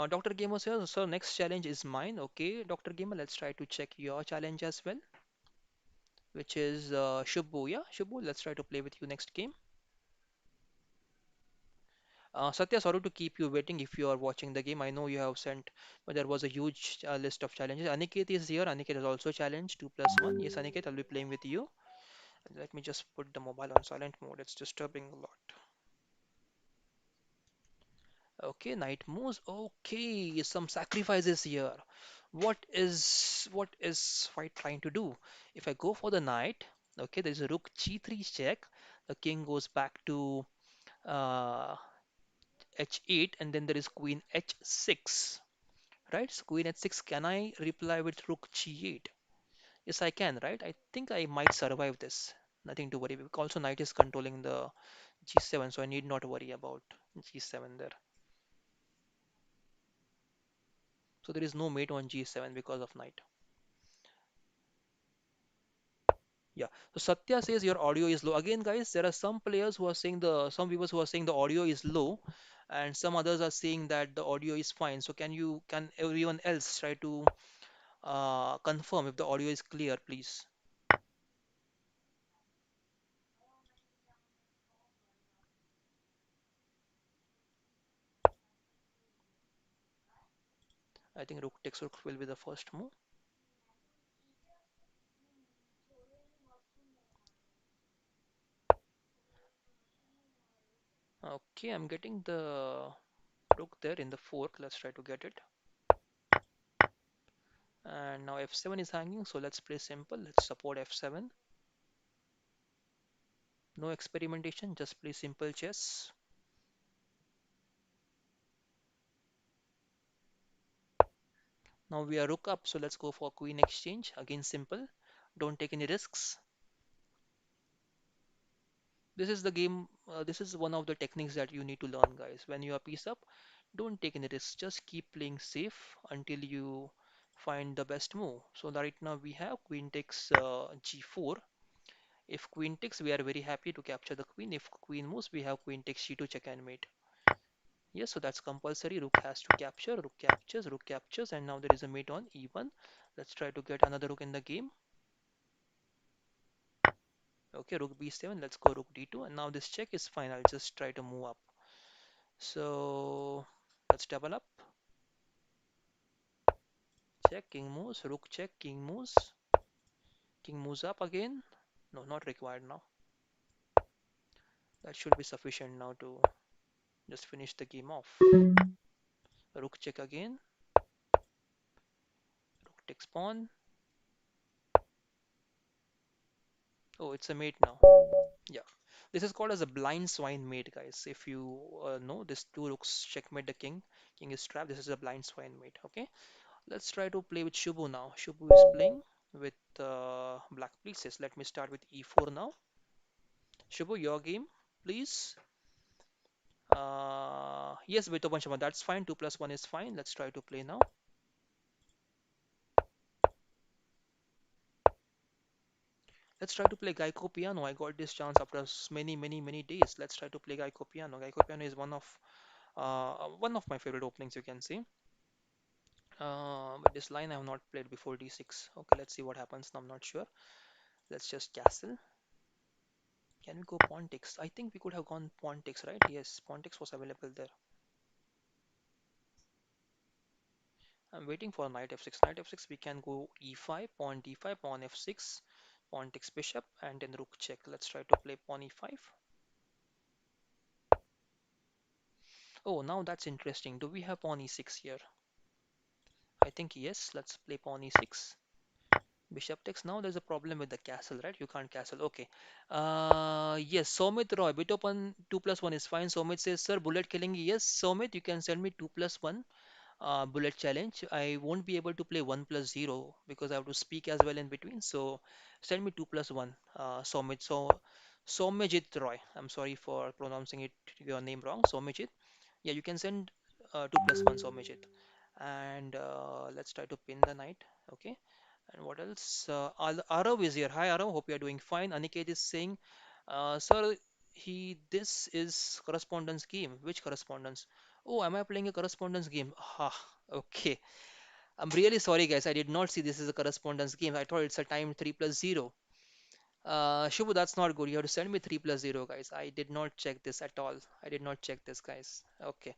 Dr. Gamer says, so next challenge is mine. Okay, Dr. Gamer, let's try to check your challenge as well, which is Shubhu. Yeah, Shubhu, let's try to play with you next game. Satya, sorry to keep you waiting if you are watching the game. I know you have sent, but there was a huge list of challenges. Aniket is here. Aniket is also challenged 2+1. Yes, Aniket, I'll be playing with you. Let me just put the mobile on silent mode. It's disturbing a lot. Okay, knight moves. Okay, some sacrifices here. What is white trying to do? If I go for the knight, okay, there's a rook g3 check. The king goes back to uh, h8, and then there is queen h6. Right? So queen h6. Can I reply with rook g8? Yes, I can, right? I think I might survive this. Nothing to worry. Because also knight is controlling the g7, so I need not worry about g7 there. So there is no mate on g7 because of knight. Yeah. So Satya says your audio is low. Again, guys, there are some players who are saying some viewers who are saying the audio is low, and some others are saying that the audio is fine. So can everyone else try to confirm if the audio is clear, please? I think rook takes rook will be the first move. Okay, I'm getting the rook there in the fork. Let's try to get it. And now f7 is hanging, so let's play simple. Let's support f7. No experimentation, just play simple chess. Now we are rook up, so let's go for queen exchange. Again, simple. Don't take any risks. This is the game. This is one of the techniques that you need to learn, guys. When you are piece up, don't take any risks. Just keep playing safe until you find the best move. So right now we have queen takes g4. If queen takes, we are very happy to capture the queen. If queen moves, we have queen takes g2 check and mate. Yes, so that's compulsory. Rook has to capture. Rook captures, and now there is a mate on e1. Let's try to get another rook in the game. Okay, rook b7. Let's go rook d2, and now this check is fine. I'll just try to move up. So let's double up. Check, king moves, rook check, king moves up again. No, not required now. That should be sufficient now to just finish the game off. Rook check again. Rook takes pawn. Oh, it's a mate now. Yeah, this is called as a blind swine mate, guys. If you know this two rooks checkmate the king, king is trapped. This is a blind swine mate. Okay, let's try to play with Shubhu now. Shubhu is playing with black pieces. Let me start with e4 now. Shubhu, your game, please. Yes, with open Sharma, that's fine. 2 plus 1 is fine. Let's try to play now. Let's try to play Geico Piano. I got this chance after many, many, many days. Let's try to play Geico Piano. Geico Piano is one of my favorite openings, you can see. But this line I have not played before d6. Okay, let's see what happens. I'm not sure. Let's just castle. Can we go pawn takes? I think we could have gone pawn takes, right? Yes, pawn takes was available there. I'm waiting for knight f6. Knight f6, we can go e5, pawn d5, pawn f6, pawn takes bishop, and then rook check. Let's try to play pawn e5. Oh, now that's interesting. Do we have pawn e6 here? I think yes. Let's play pawn e6. Bishop takes. Now there's a problem with the castle, right? You can't castle. Okay. Yes, Somit Roy. Bit open 2 plus 1 is fine. Somit says, sir, bullet killing. Yes, Somit, you can send me 2 plus 1 bullet challenge. I won't be able to play 1 plus 0 because I have to speak as well in between. So send me 2 plus 1, Somit. So Somejit Roy. I'm sorry for pronouncing your name wrong. Somejit. Yeah, you can send 2 plus 1, Somejit. And let's try to pin the knight. Okay. And what else? Arav is here. Hi Arav, hope you are doing fine. Aniket is saying, sir, this is correspondence game. Which correspondence? Oh, am I playing a correspondence game? Ah, okay. I'm really sorry, guys. I did not see this is a correspondence game. I thought it's a time 3 plus 0. Shubhu, that's not good. You have to send me 3 plus 0, guys. I did not check this at all. I did not check this, guys. Okay.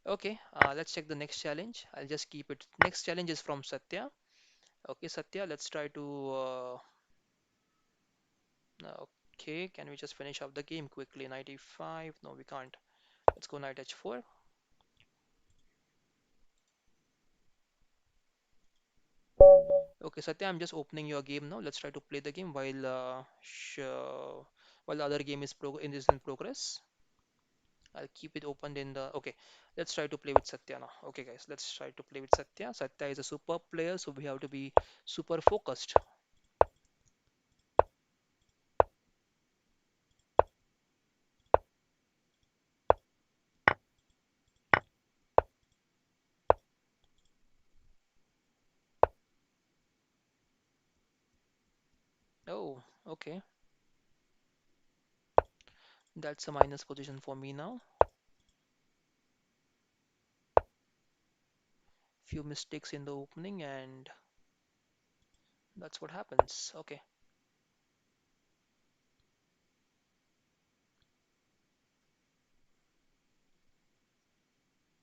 Okay, let's check the next challenge. I'll just keep it. Next challenge is from Satya. Okay, Satya, let's try to Okay, can we just finish up the game quickly? Knight e5. No, we can't. Let's go knight h4. Okay, Satya, I'm just opening your game now. Let's try to play the game while the other game is in progress. I'll keep it opened in the. Okay, let's try to play with Satya now. Okay, guys, let's try to play with Satya. Satya is a super player, so we have to be super focused. Oh, okay. That's a minus position for me now. Few mistakes in the opening, and that's what happens. Okay,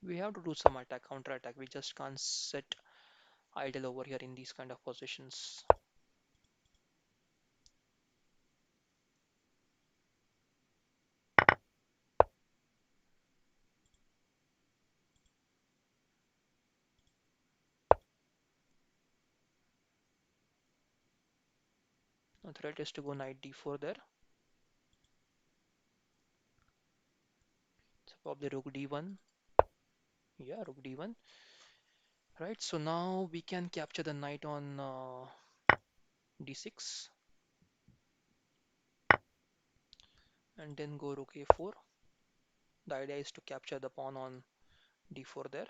we have to do some attack, counter attack. We just can't sit idle over here in these kind of positions. The threat is to go knight d4 there. So probably rook d1. Yeah, rook d1. Right, so now we can capture the knight on d6 and then go rook a4. The idea is to capture the pawn on d4 there.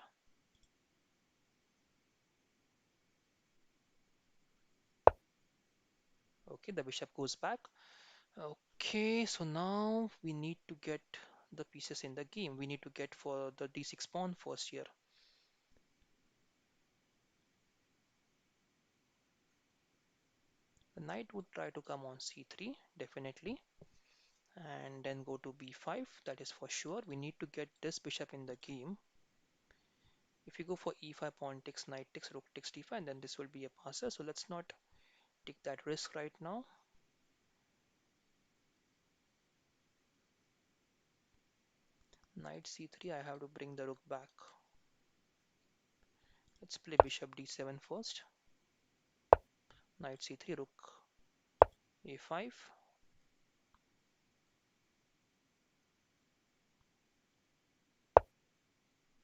Okay, the bishop goes back. Okay, so now we need to get the pieces in the game. We need to get for the d6 pawn first here. The knight would try to come on c3, definitely, and then go to b5. That is for sure. We need to get this bishop in the game. If you go for e5, pawn takes, knight takes, rook takes d5, then this will be a passer. So let's not take that risk right now. Knight c3, I have to bring the rook back. Let's play bishop d7 first. Knight c3, rook a5.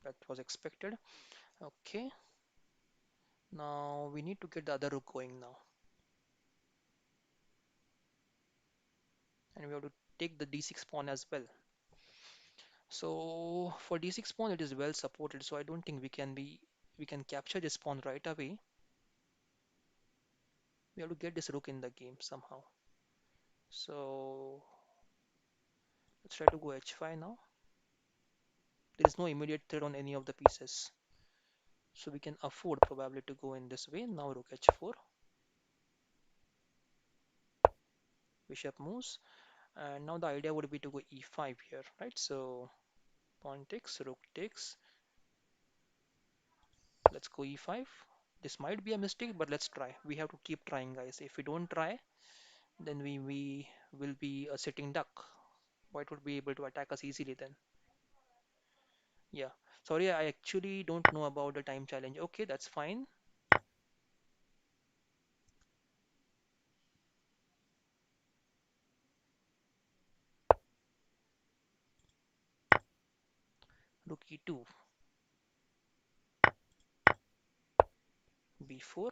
That was expected. Okay, now we need to get the other rook going now. And we have to take the d6 pawn as well. So for d6 pawn, it is well supported. So I don't think we can capture this pawn right away. We have to get this rook in the game somehow. So let's try to go h5 now. There is no immediate threat on any of the pieces. So we can afford probably to go in this way. Now rook h4. Bishop moves. And now the idea would be to go e5 here, right? So pawn takes, rook takes. Let's go e5. This might be a mistake, but let's try. We have to keep trying, guys. If we don't try, then we will be a sitting duck. White would be able to attack us easily then. Yeah. Sorry, I actually don't know about the time challenge. Okay, that's fine. Rook e2, b4.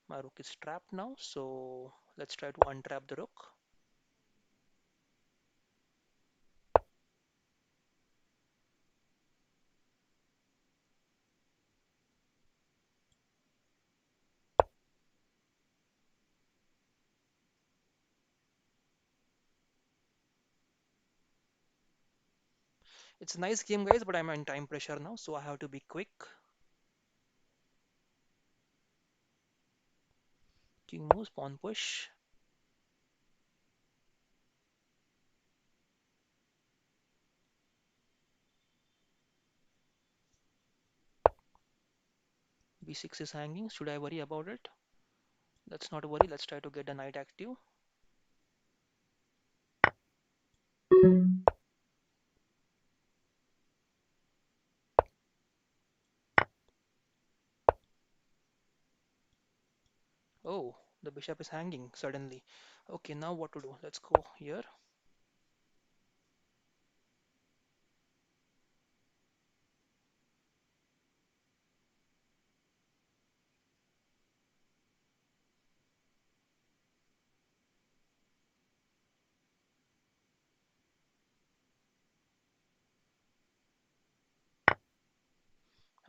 My rook is trapped now, so let's try to untrap the rook. It's a nice game, guys, but I'm on time pressure now, so I have to be quick. King moves, pawn push. b6 is hanging. Should I worry about it? Let's not worry. Let's try to get the knight active. Oh, the bishop is hanging suddenly. Okay, now what to do? Let's go here.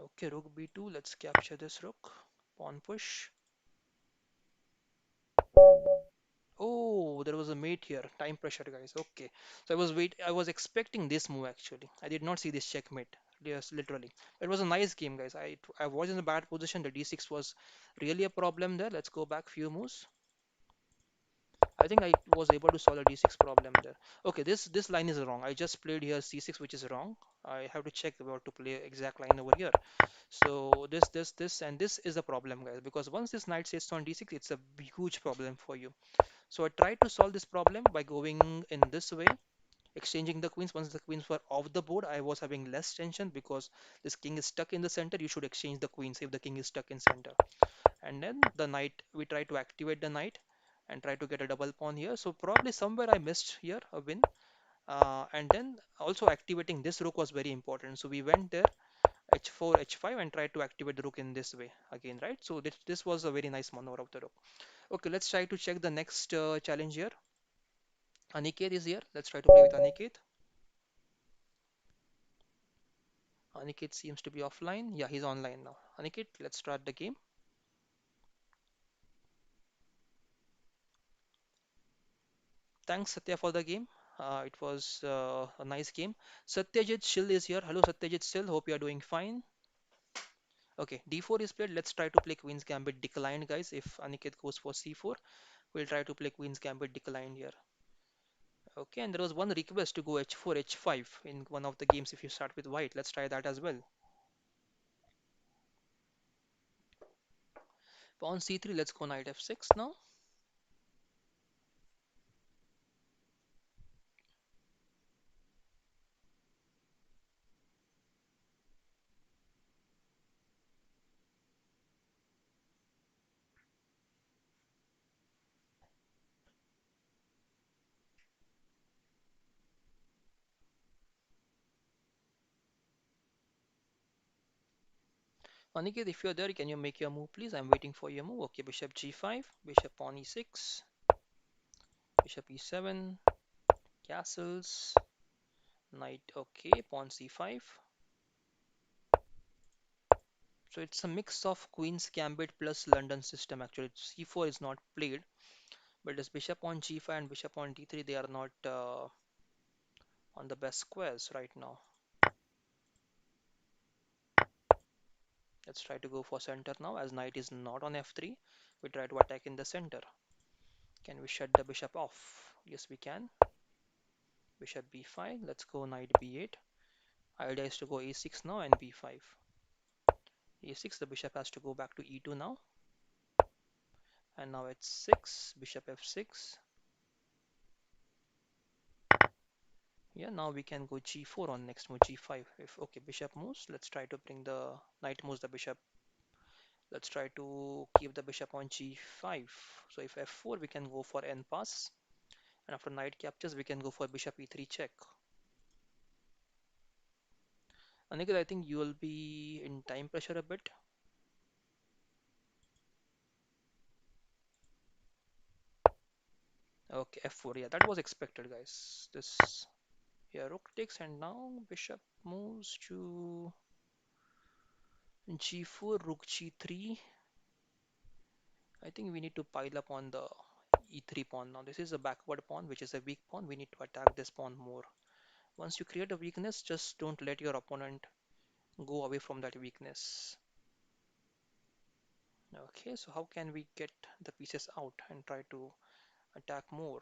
Okay, rook b2. Let's capture this rook. Pawn push. Oh, there was a mate here. Time pressure, guys. Okay. So I was expecting this move actually. I did not see this checkmate. Yes, literally. It was a nice game, guys. I was in a bad position. The d6 was really a problem there. Let's go back few moves. I think I was able to solve the d6 problem there. Okay, this line is wrong. I just played here c6, which is wrong. I have to check about to play exact line over here. So this, and this is a problem, guys, because once this knight sits on d6, it's a huge problem for you. So I tried to solve this problem by going in this way, exchanging the queens. Once the queens were off the board, I was having less tension because this king is stuck in the center. You should exchange the queens if the king is stuck in center. And then the knight, we try to activate the knight and try to get a double pawn here. So probably somewhere I missed here a win. And then also activating this rook was very important. So we went there h4 h5 and tried to activate the rook in this way again, right? So this was a very nice maneuver of the rook. Okay, let's try to check the next challenge here. Aniket is here. Let's try to play with Aniket. Aniket seems to be offline. Yeah, he's online now. Aniket, let's start the game. Thanks, Satya, for the game. It was a nice game. Satyajit Shil is here. Hello, Satyajit Shil. Hope you are doing fine. Okay, d4 is played. Let's try to play Queen's Gambit declined, guys. If Aniket goes for c4, we'll try to play Queen's Gambit declined here. Okay, and there was one request to go h4, h5 in one of the games if you start with white. Let's try that as well. Pawn c3, let's go knight f6 now. Aniket, if you're there, can you make your move, please? I'm waiting for your move. Okay, bishop g5, bishop pawn e6, bishop e7, castles, knight, okay, pawn c5. So it's a mix of Queen's Gambit plus London system actually. C4 is not played, but this bishop on g5 and bishop on d3, they are not on the best squares right now. Let's try to go for center now as knight is not on f3. We try to attack in the center. Can we shut the bishop off? Yes, we can. Bishop b5. Let's go knight b8. Idea is to go a6 now and b5. a6, the bishop has to go back to e2 now. And now it's 6, bishop f6. Yeah, now we can go g4 on next move, g5. If okay, bishop moves, let's try to bring the knight moves the bishop. Let's try to keep the bishop on g5. So if f4, we can go for n pass. And after knight captures, we can go for bishop e3 check. Aniket, I think you will be in time pressure a bit. Okay, f4. Yeah, that was expected, guys. This, yeah, rook takes, and now bishop moves to g4, rook g3. I think we need to pile up on the e3 pawn now. This is a backward pawn, which is a weak pawn. We need to attack this pawn more. Once you create a weakness, just don't let your opponent go away from that weakness. Okay, so how can we get the pieces out and try to attack more?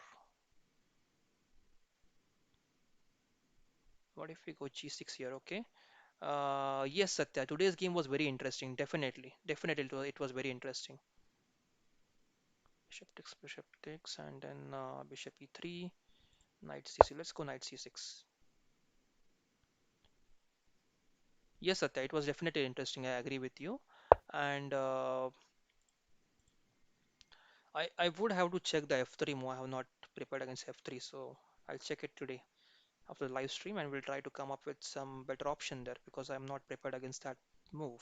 What if we go g6 here? Okay. Yes, Satya, today's game was very interesting. Definitely, it was very interesting. Bishop takes, and then bishop e3, knight c6. Let's go knight c6. Yes, Satya, it was definitely interesting. I agree with you. And I would have to check the F3 move. I have not prepared against F3, so I'll check it today after the live stream and we'll try to come up with some better option there because I'm not prepared against that move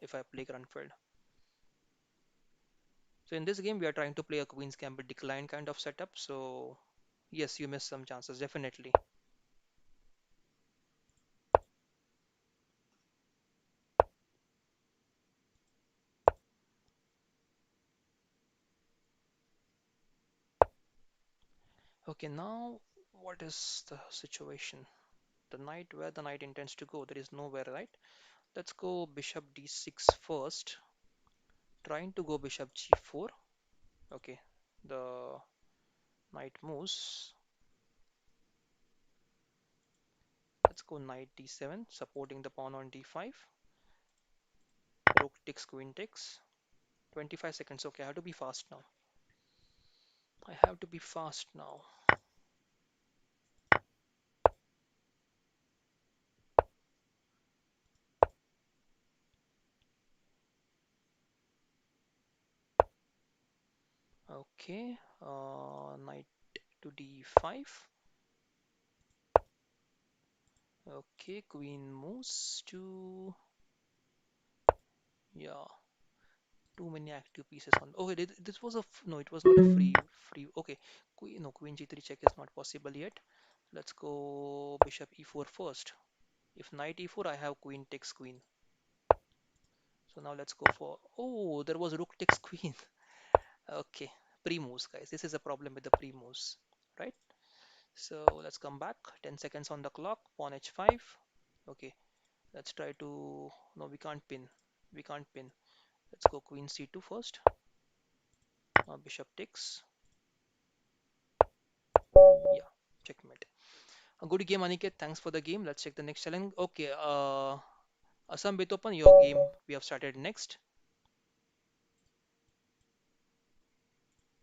if I play Grunfeld. So in this game, we are trying to play a Queen's Gambit decline kind of setup. So yes, you miss some chances, definitely. Okay, now what is the situation? The knight, where the knight intends to go? There is nowhere, right? Let's go bishop d6 first. Trying to go bishop g4. Okay, the knight moves. Let's go knight d7, supporting the pawn on d5. Rook takes, queen takes. 25 seconds. Okay, I have to be fast now. I have to be fast now. Okay, knight to d5. Okay, queen moves to, yeah, too many active pieces on. Okay, this was a no, it was not a free. Okay, queen no, queen g3 check is not possible yet. Let's go bishop e4 first. If knight e4, I have queen takes queen. So now let's go for, oh, there was rook takes queen. Okay, pre-moves, guys. This is a problem with the pre-moves, right? So let's come back. 10 seconds on the clock. Pawn h5. Okay, let's try to. No, we can't pin. We can't pin. Let's go queen c2 first. Bishop takes. Yeah, checkmate. A good game, Aniket. Thanks for the game. Let's check the next challenge. Okay, Assam Betopan, your game we have started next.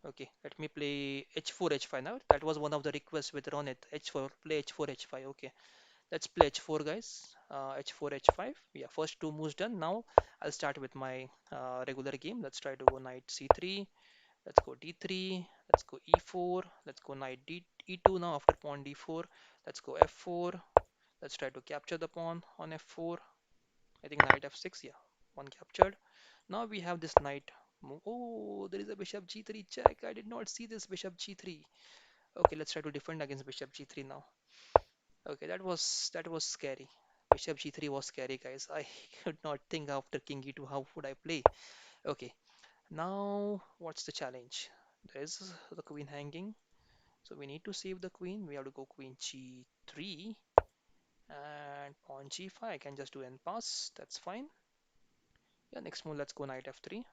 Okay, let me play h4 h5 now. That was one of the requests with Ronit. H4, play h4 h5. Okay, let's play h4, guys. H4 h5. Yeah, first two moves done. Now I'll start with my regular game. Let's try to go knight c3. Let's go d3. Let's go e4. Let's go knight e2 now after pawn d4. Let's go f4. Let's try to capture the pawn on f4. I think knight f6. Yeah, one captured. Now we have this knight move. Oh, there is a bishop g3 check. I did not see this bishop g3. Okay, let's try to defend against bishop g3 now. Okay, that was scary. Bishop g3 was scary, guys. I could not think after king e2 how would I play. Okay, now what's the challenge? There is the queen hanging, so we need to save the queen. We have to go queen g3 and pawn g5. I can just do n pass. That's fine. Yeah, next move. Let's go knight f3.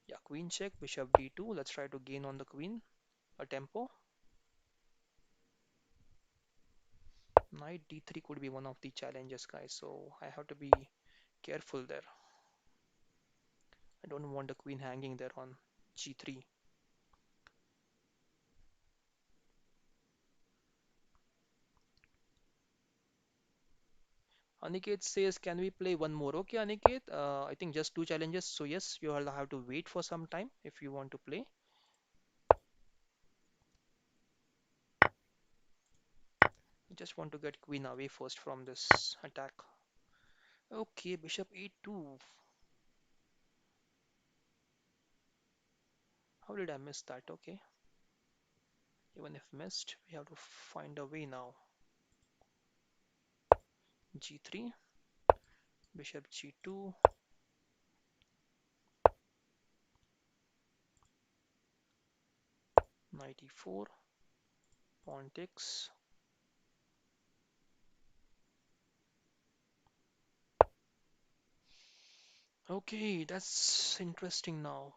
Yeah, queen check, bishop d2. Let's try to gain on the queen a tempo. Knight d3 could be one of the challenges, guys. So I have to be careful there. I don't want the queen hanging there on g3. Aniket says, can we play one more? Okay, Aniket, I think just two challenges. So yes, you will have to wait for some time if you want to play. I just want to get queen away first from this attack. Okay, bishop e2. How did I miss that? Okay, even if missed, we have to find a way now. g3, bishop g2, knight e4, pawn takes. Okay, that's interesting now.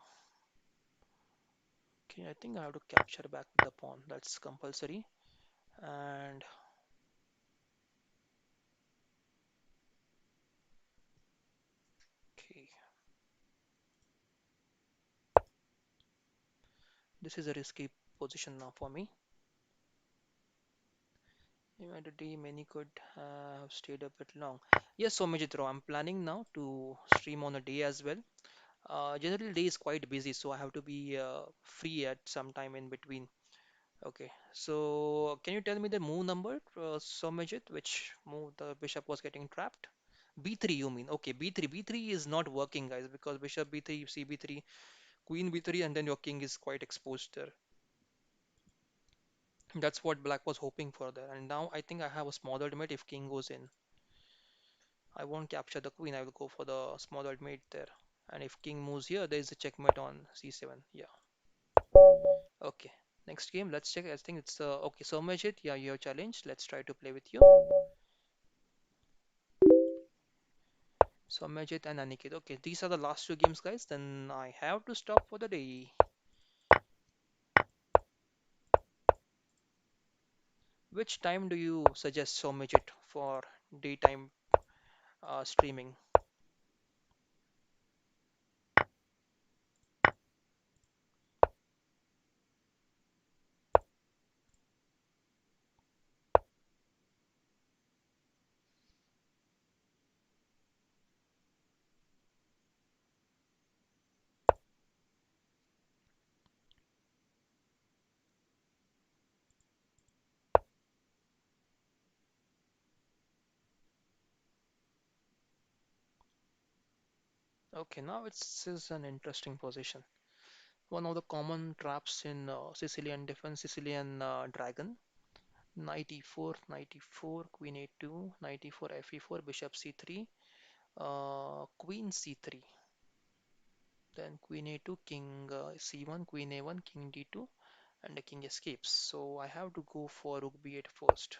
Okay, I think I have to capture back with the pawn. That's compulsory. And okay, this is a risky position now for me. Even today, many could have stayed a bit long. Yes, Somajitro, I'm planning now to stream on a day as well. Generally, day is quite busy, so I have to be free at some time in between. Okay, so can you tell me the move number, Somajit, which move the bishop was getting trapped? B3, you mean? Okay, B3. B3 is not working, guys, because bishop B3, CB3, queen B3, and then your king is quite exposed there. That's what black was hoping for there. And now I think I have a small ultimate if king goes in. I won't capture the queen, I will go for the small ultimate there. And if king moves here, there is a checkmate on c7. Yeah. Okay. Next game, let's check. I think it's okay. So Majid, yeah, your challenge. Let's try to play with you. So Majid and Aniket. Okay, these are the last two games, guys. Then I have to stop for the day. Which time do you suggest, so Majid, for daytime streaming? Okay, now it's is an interesting position. One of the common traps in Sicilian defense, Sicilian dragon. Knight e4, knight e4, queen a2, knight e4, f e4, bishop c3, queen c3, then queen a2, king c1, queen a1, king d2, and the king escapes. So I have to go for rook b8 first.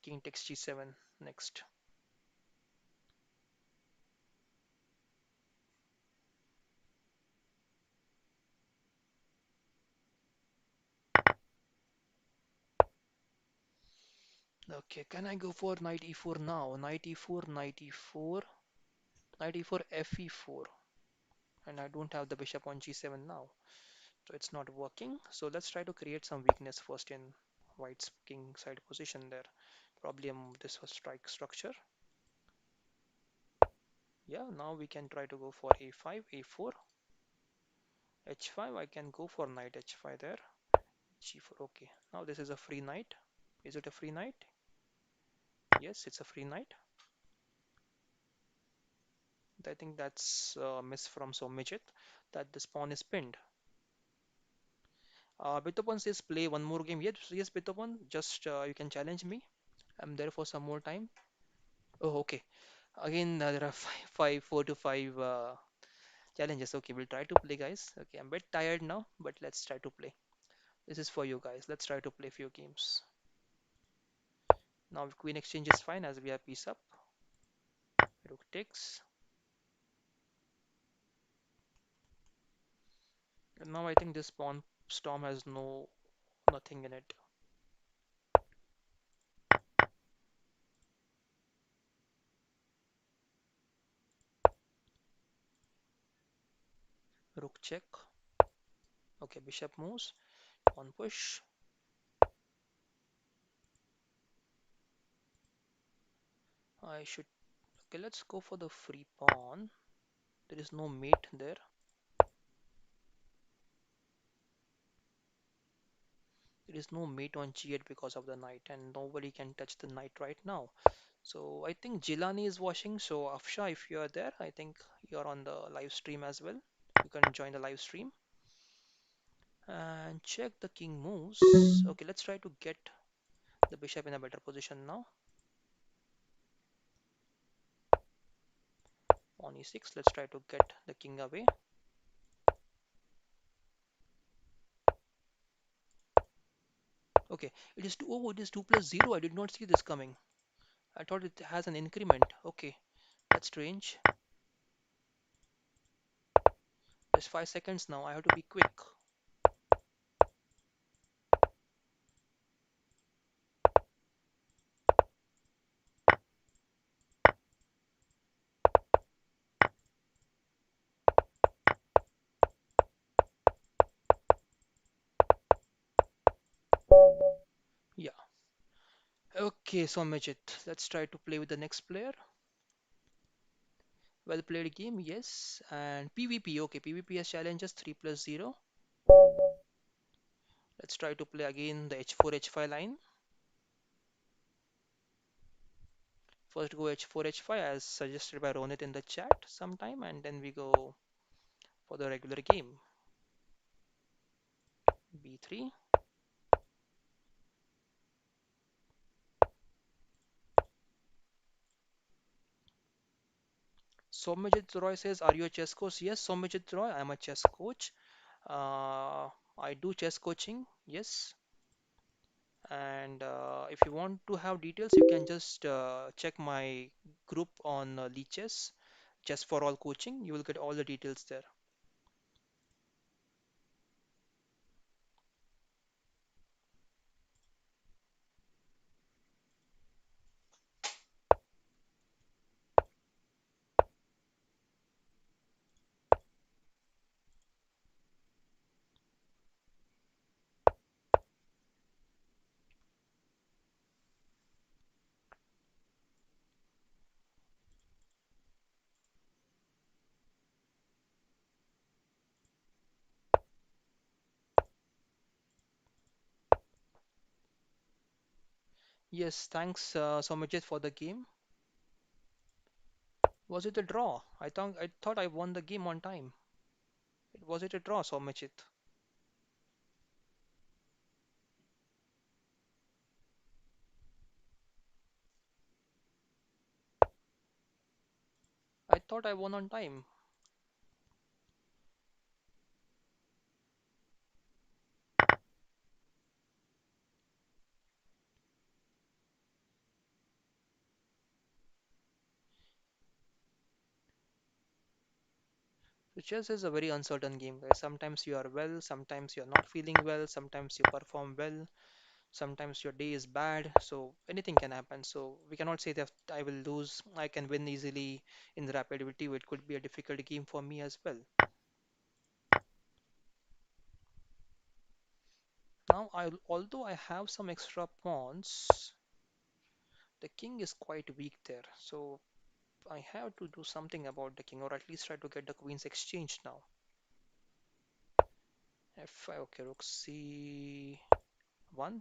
King takes g7 next. Okay, can I go for knight e4 now? Knight e4, knight e4, knight e4, f e4, and I don't have the bishop on g7 now. So it's not working. So let's try to create some weakness first in white's king side position there. Probably this was strike structure. Yeah, now we can try to go for a5, a4, h5. I can go for knight h5 there. g4. Okay, now this is a free knight. Is it a free knight? Yes, it's a free knight. I think that's a miss from Somijit that the pawn is pinned. Bitopan says play one more game. Yes, yes, Bitopan, just you can challenge me. I'm there for some more time. Oh, okay. Again, there are five, 4 to 5 challenges. Okay, we'll try to play, guys. Okay, I'm a bit tired now, but let's try to play. This is for you guys. Let's try to play few games. Now, queen exchange is fine as we have piece up. Rook takes. And now I think this pawn storm has nothing in it. Rook check. Okay, bishop moves. Pawn push. I should. Okay, let's go for the free pawn. There is no mate there. There is no mate on g8 because of the knight, and nobody can touch the knight right now. So I think Jilani is watching. So Afsha, if you are there, I think you're on the live stream as well. You can join the live stream and check the king moves. Okay, let's try to get the bishop in a better position now. On e6, let's try to get the king away. Okay, it is 2. Oh, it is 2 plus 0. I did not see this coming. I thought it has an increment. Okay, that's strange. There's 5 seconds now. I have to be quick. Yeah. Okay, so Majid, let's try to play with the next player. Well played game, yes. And PvP, okay, PvP has challenges 3 plus 0. Let's try to play again the H4 H5 line. First go H4 H5 as suggested by Ronit in the chat sometime, and then we go for the regular game. B3. Somajit Roy says, are you a chess coach? Yes, Somajit Roy, I'm a chess coach. I do chess coaching, yes. And if you want to have details, you can just check my group on Leeches, Chess for All Coaching. You will get all the details there. Yes, thanks Somajit for the game. Was it a draw? I thought I won the game on time. Was it a draw, Somajit? I thought I won on time. So chess is a very uncertain game, guys. Sometimes you are well, sometimes you are not feeling well, sometimes you perform well, sometimes your day is bad, so anything can happen. So we cannot say that I will lose, I can win easily in the rapidity. It could be a difficult game for me as well. Now, although I have some extra pawns, the king is quite weak there. So I have to do something about the king, or at least try to get the queen's exchange now. F5, okay, rook C1,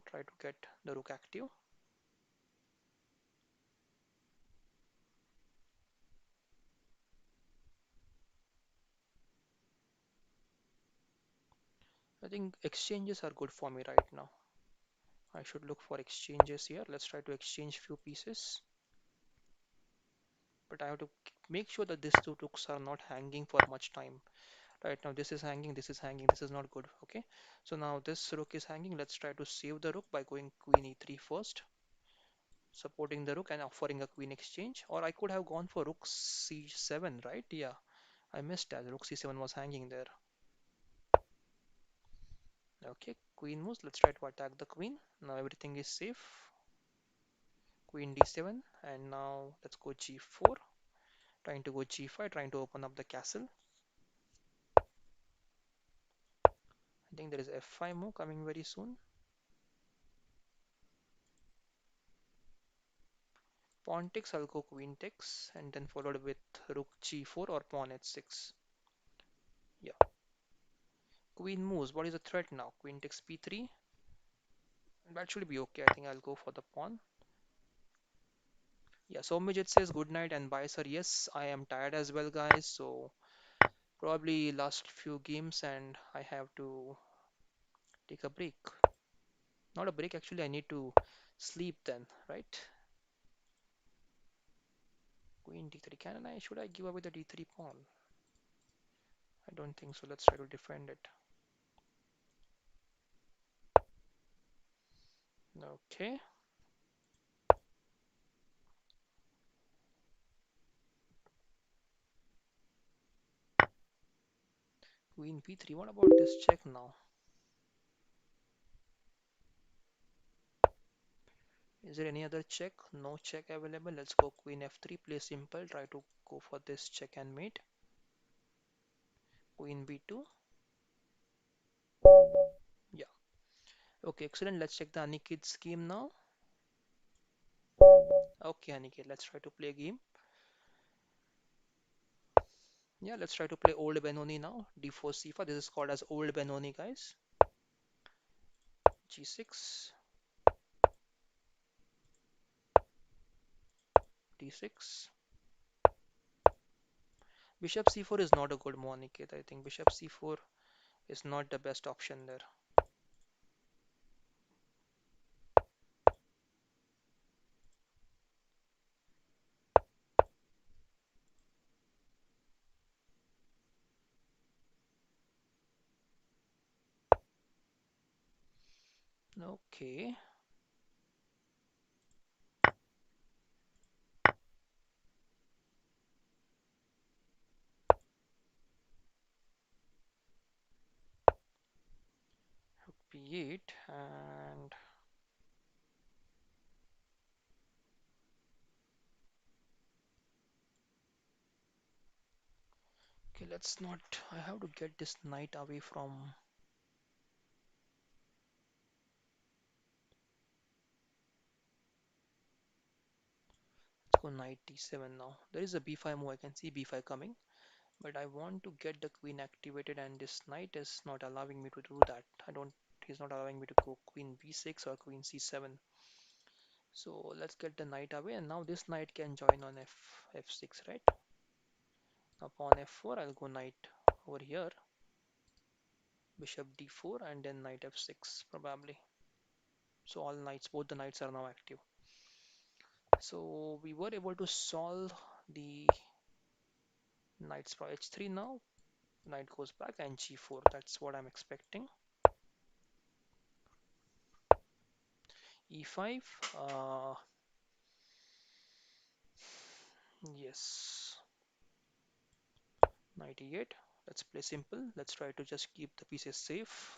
try to get the rook active. I think exchanges are good for me right now. I should look for exchanges here. Let's try to exchange few pieces. But I have to make sure that these two rooks are not hanging for much time. Right now this is hanging, this is hanging, this is not good. Okay, so now this rook is hanging. Let's try to save the rook by going queen e3 first, supporting the rook and offering a queen exchange. Or I could have gone for rook c7, right? Yeah, I missed that. Rook c7 was hanging there. Okay, queen moves. Let's try to attack the queen. Now everything is safe. Queen d7, and now let's go g4. Trying to go g5, trying to open up the castle. I think there is f5 move coming very soon. Pawn takes, I'll go queen takes, and then followed with rook g4 or pawn h6. Yeah, queen moves. What is the threat now? Queen takes p3. That should be okay. I think I'll go for the pawn. Yeah, Somijit says good night and bye, sir. Yes, I am tired as well, guys. So probably last few games, and I have to take a break. Not a break, actually. I need to sleep then, right? Queen d3. Can I? Should I give away the d3 pawn? I don't think so. Let's try to defend it. Okay. Queen p3. What about this check now? Is there any other check? No check available. Let's go queen f3. Play simple. Try to go for this check and mate. Queen b2. Yeah. Okay, excellent. Let's check the Aniket scheme now. Okay, Aniket, let's try to play a game. Yeah, let's try to play old Benoni now. D4 C5. This is called as old Benoni, guys. G6, D6. Bishop C4 is not a good move, Aniket. I think Bishop C4 is not the best option there. Okay. Rook B8 and okay, let's not. I have to get this knight away from. Let's go knight D7 now. There is a B5 move. I can see B5 coming, but I want to get the queen activated, and this knight is not allowing me to do that. I don't. He's not allowing me to go queen B6 or queen C7. So let's get the knight away, and now this knight can join on F6, right? Now pawn F4. I'll go knight over here. Bishop D4 and then knight F6 probably. So all knights, both the knights are now active. So we were able to solve the knights for H3 now. Knight goes back and G4. That's what I'm expecting. E5. Yes. Knight E8. Let's play simple. Let's try to just keep the pieces safe.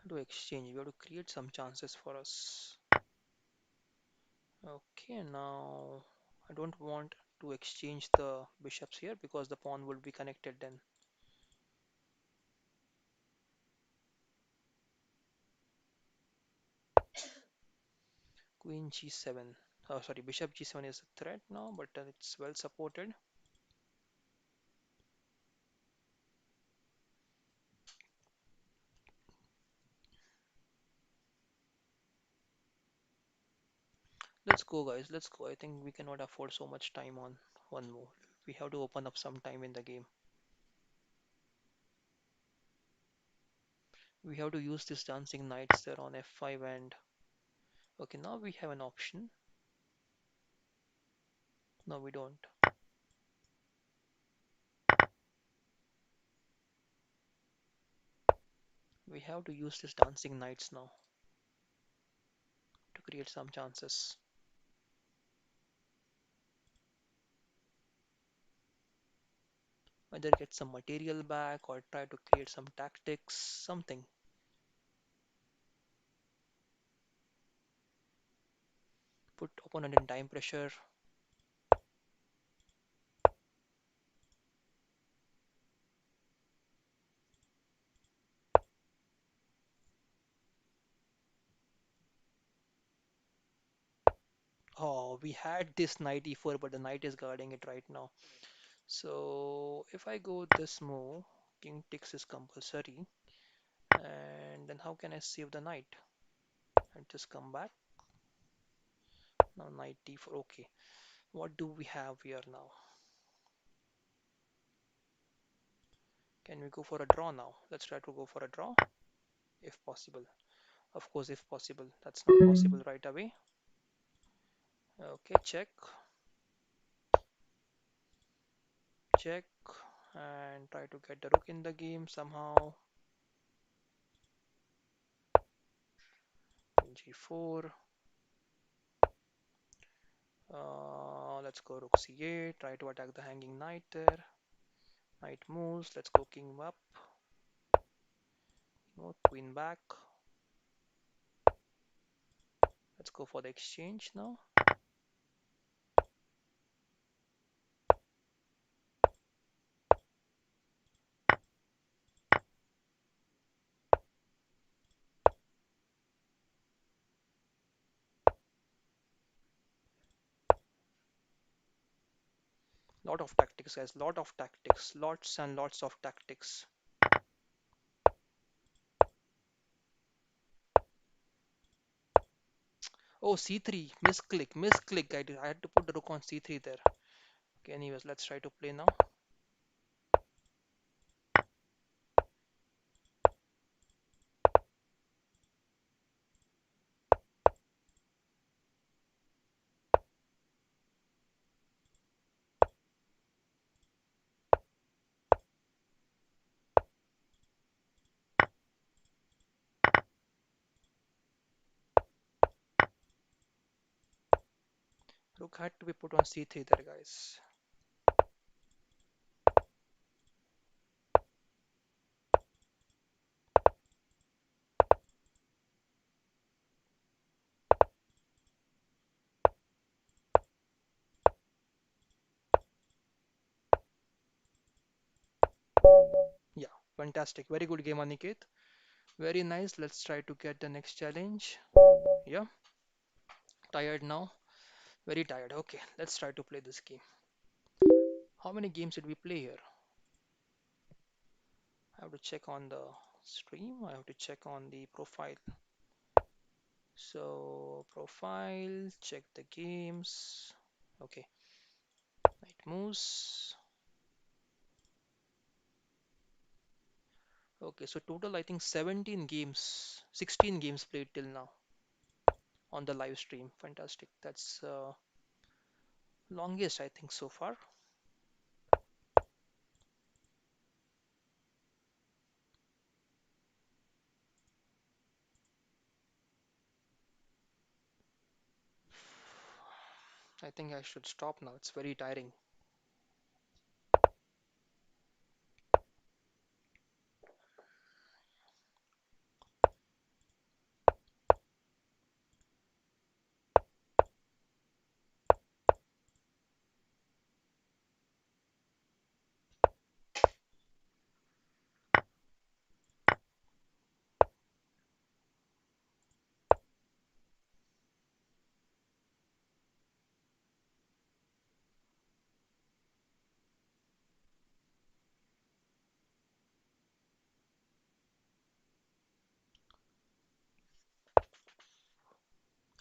To exchange, we have to create some chances for us. Okay, now I don't want to exchange the bishops here because the pawn would be connected then. Queen G7. Oh, sorry, Bishop G7 is a threat now, but it's well supported. Let's go, guys. Let's go. I think we cannot afford so much time on one move. We have to open up some time in the game. We have to use this dancing knights there on F5 and okay, now we have an option. No, we don't. We have to use this dancing knights now to create some chances. Either get some material back or try to create some tactics, something. Put opponent in time pressure. Oh, we had this knight e4, but the knight is guarding it right now. So if I go this move, king takes is compulsory. And then how can I save the knight? And just come back. Now knight d4. Okay. What do we have here now? Can we go for a draw now? Let's try to go for a draw, if possible. Of course, if possible. That's not possible right away. Okay, check, check, and try to get the rook in the game somehow. G4. Let's go rook c8. Try to attack the hanging knight there. Knight moves. Let's go king up. No, queen back. Let's go for the exchange now. Lot of tactics, guys. Lot of tactics. Lots and lots of tactics. Oh, c3. Misclick. Misclick. I had to put the rook on c3 there. Okay, anyways, let's try to play now. Rook had to be put on c3 there, guys. Yeah, fantastic. Very good game, Aniket. Very nice. Let's try to get the next challenge. Yeah, tired now. Very tired. Okay, let's try to play this game. How many games did we play here? I have to check on the stream. I have to check on the profile. So, profile, check the games. Okay, Night Moose. Okay, so total I think 17 games, 16 games played till now on the live stream. Fantastic. That's longest I think so far. I think I should stop now. It's very tiring.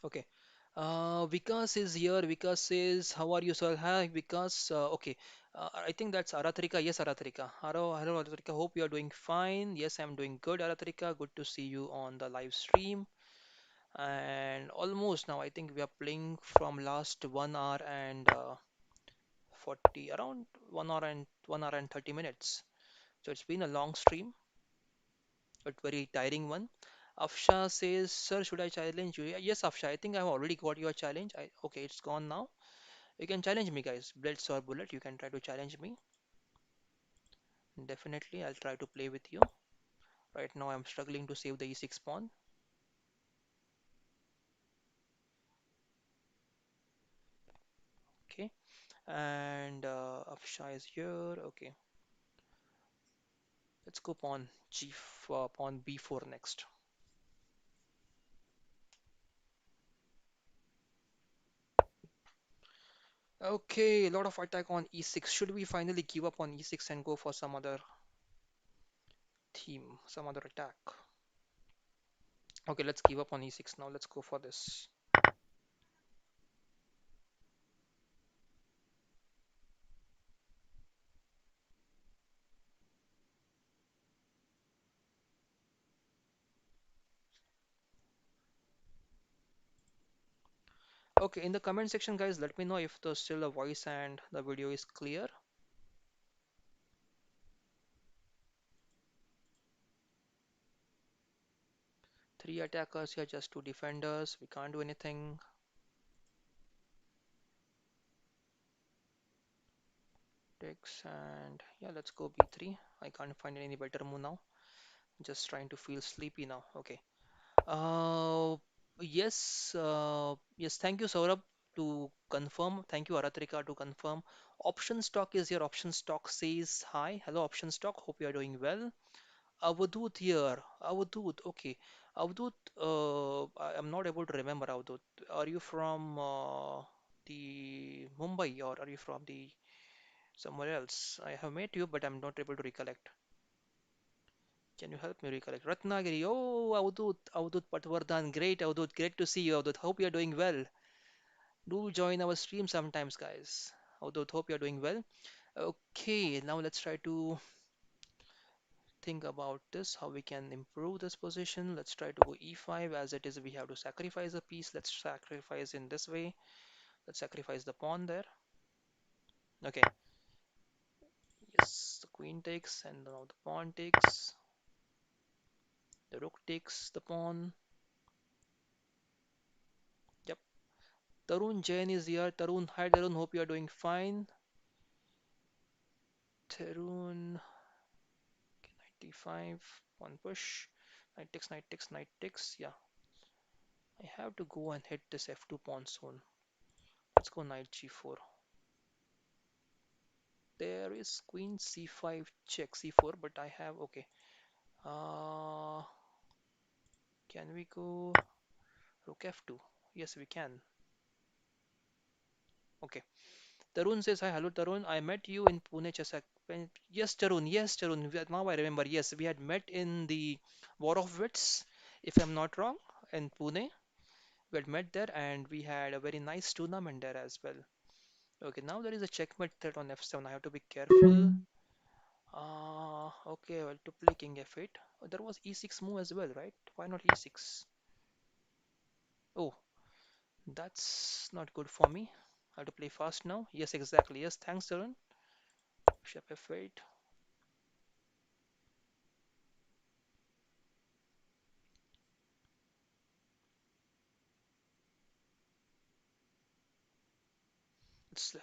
Okay. Vikas is here. Vikas says, "How are you, sir?" Hi, Vikas. Okay. I think that's Aratrika. Yes, Aratrika. Hello, hello, Aratrika. Hope you are doing fine. Yes, I'm doing good, Aratrika. Good to see you on the live stream. And almost now, I think we are playing from last 1 hour and 40, around 1 hour and 30 minutes. So it's been a long stream, but very tiring one. Afsha says, "Sir, should I challenge you?" Yes, Afsha, I think I've already got your challenge. Okay, it's gone now. You can challenge me, guys. Blitz or bullet, you can try to challenge me. Definitely, I'll try to play with you. Right now, I'm struggling to save the e6 pawn. Okay, and Afsha is here. Okay, let's go pawn b4 next. Okay, a lot of attack on e6. Should we finally give up on e6 and go for some other theme, some other attack? Okay, let's give up on e6 now. Let's go for this. Okay, in the comment section, guys, let me know if there's still a voice and the video is clear. Three attackers here, just two defenders. We can't do anything. Takes and yeah, let's go b3. I can't find any better move now. Just trying to feel sleepy now. Okay. Uh, Yes, yes, thank you, Saurabh, to confirm. Thank you, Aratrika, to confirm. Option stock is your option stock says hi. Hello, option stock. Hope you are doing well. Avadut here. Avadut, okay. Avadut, I am not able to remember Avadut. Are you from the Mumbai or are you from the somewhere else? I have met you, but I'm not able to recollect. Can you help me recollect? Ratnagiri. Oh, Avadut, Avadut Patwardhan. Great, Avadut. Great to see you, Avadut. Hope you are doing well. Do join our stream sometimes, guys. Although hope you're doing well. Okay, now let's try to think about this, how we can improve this position. Let's try to go e5 as it is. We have to sacrifice a piece. Let's sacrifice in this way. Let's sacrifice the pawn there. Okay, yes, the queen takes and now the pawn takes. The rook takes the pawn. Yep. Tarun Jain is here. Tarun, hi Tarun, hope you are doing fine. Tarun, okay, knight d5, pawn push. Knight takes, knight takes, knight takes. Yeah, I have to go and hit this f2 pawn soon. Let's go knight g4. There is queen c5 check c4, but I have okay. Uh, can we go rook f2? Yes, we can. Okay. Tarun says hi. Hello, Tarun. I met you in Pune Chesak. Yes, Tarun. Yes, Tarun. Now I remember. Yes, we had met in the War of Wits, if I'm not wrong, in Pune. We had met there and we had a very nice tournament there as well. Okay, now there is a checkmate threat on f7. I have to be careful. Okay, well, to play king f8. There was e6 move as well, right? Why not e6? Oh, that's not good for me. I have to play fast now. Yes, exactly. Yes, thanks, Tarun. Bishop f8.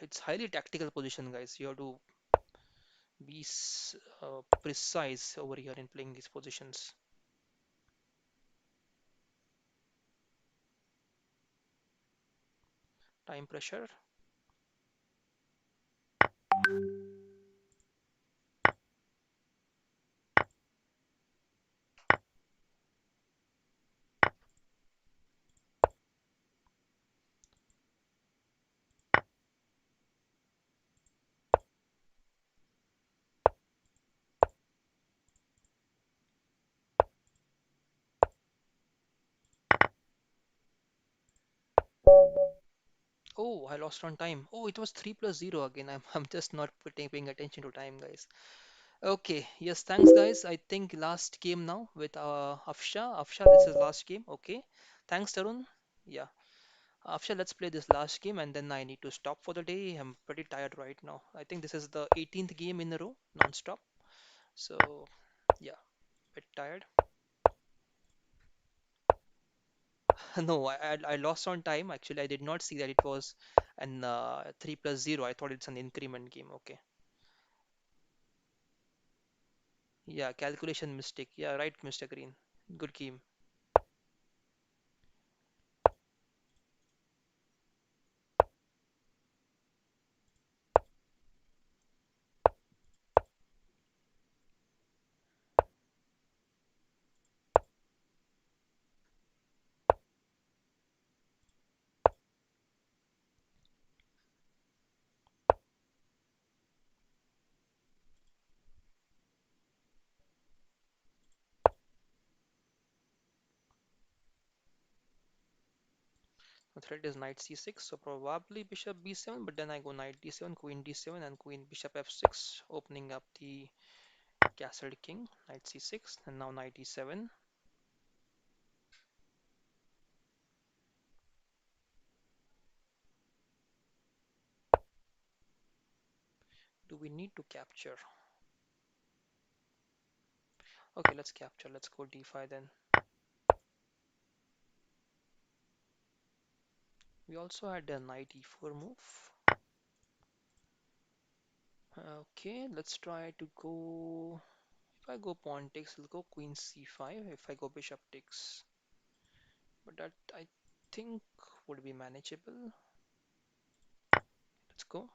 It's highly tactical position, guys. You have to be precise over here in playing these positions. Time pressure. Oh, I lost on time. Oh, it was 3 plus 0 again. I'm just not paying attention to time, guys. Okay, yes, thanks guys. I think last game now with Afsha. Afsha, this is last game. Okay, thanks Tarun. Yeah, Afsha, let's play this last game and then I need to stop for the day. I'm pretty tired right now. I think this is the 18th game in a row, non-stop. So yeah, bit tired. No, I lost on time. Actually, I did not see that it was an 3 plus 0. I thought it's an increment game. Okay. Yeah, calculation mistake. Yeah, right, Mr. Green. Good game. The threat is knight c6, so probably bishop b7, but then I go knight d7, queen d7, and queen bishop f6, opening up the castled king, knight c6, and now knight e7. Do we need to capture? Okay, let's capture. Let's go d5 then. We also had a knight e4 move. Okay, let's try to go. If I go pawn takes, we'll go queen c5. If I go bishop takes, but that I think would be manageable. Let's go.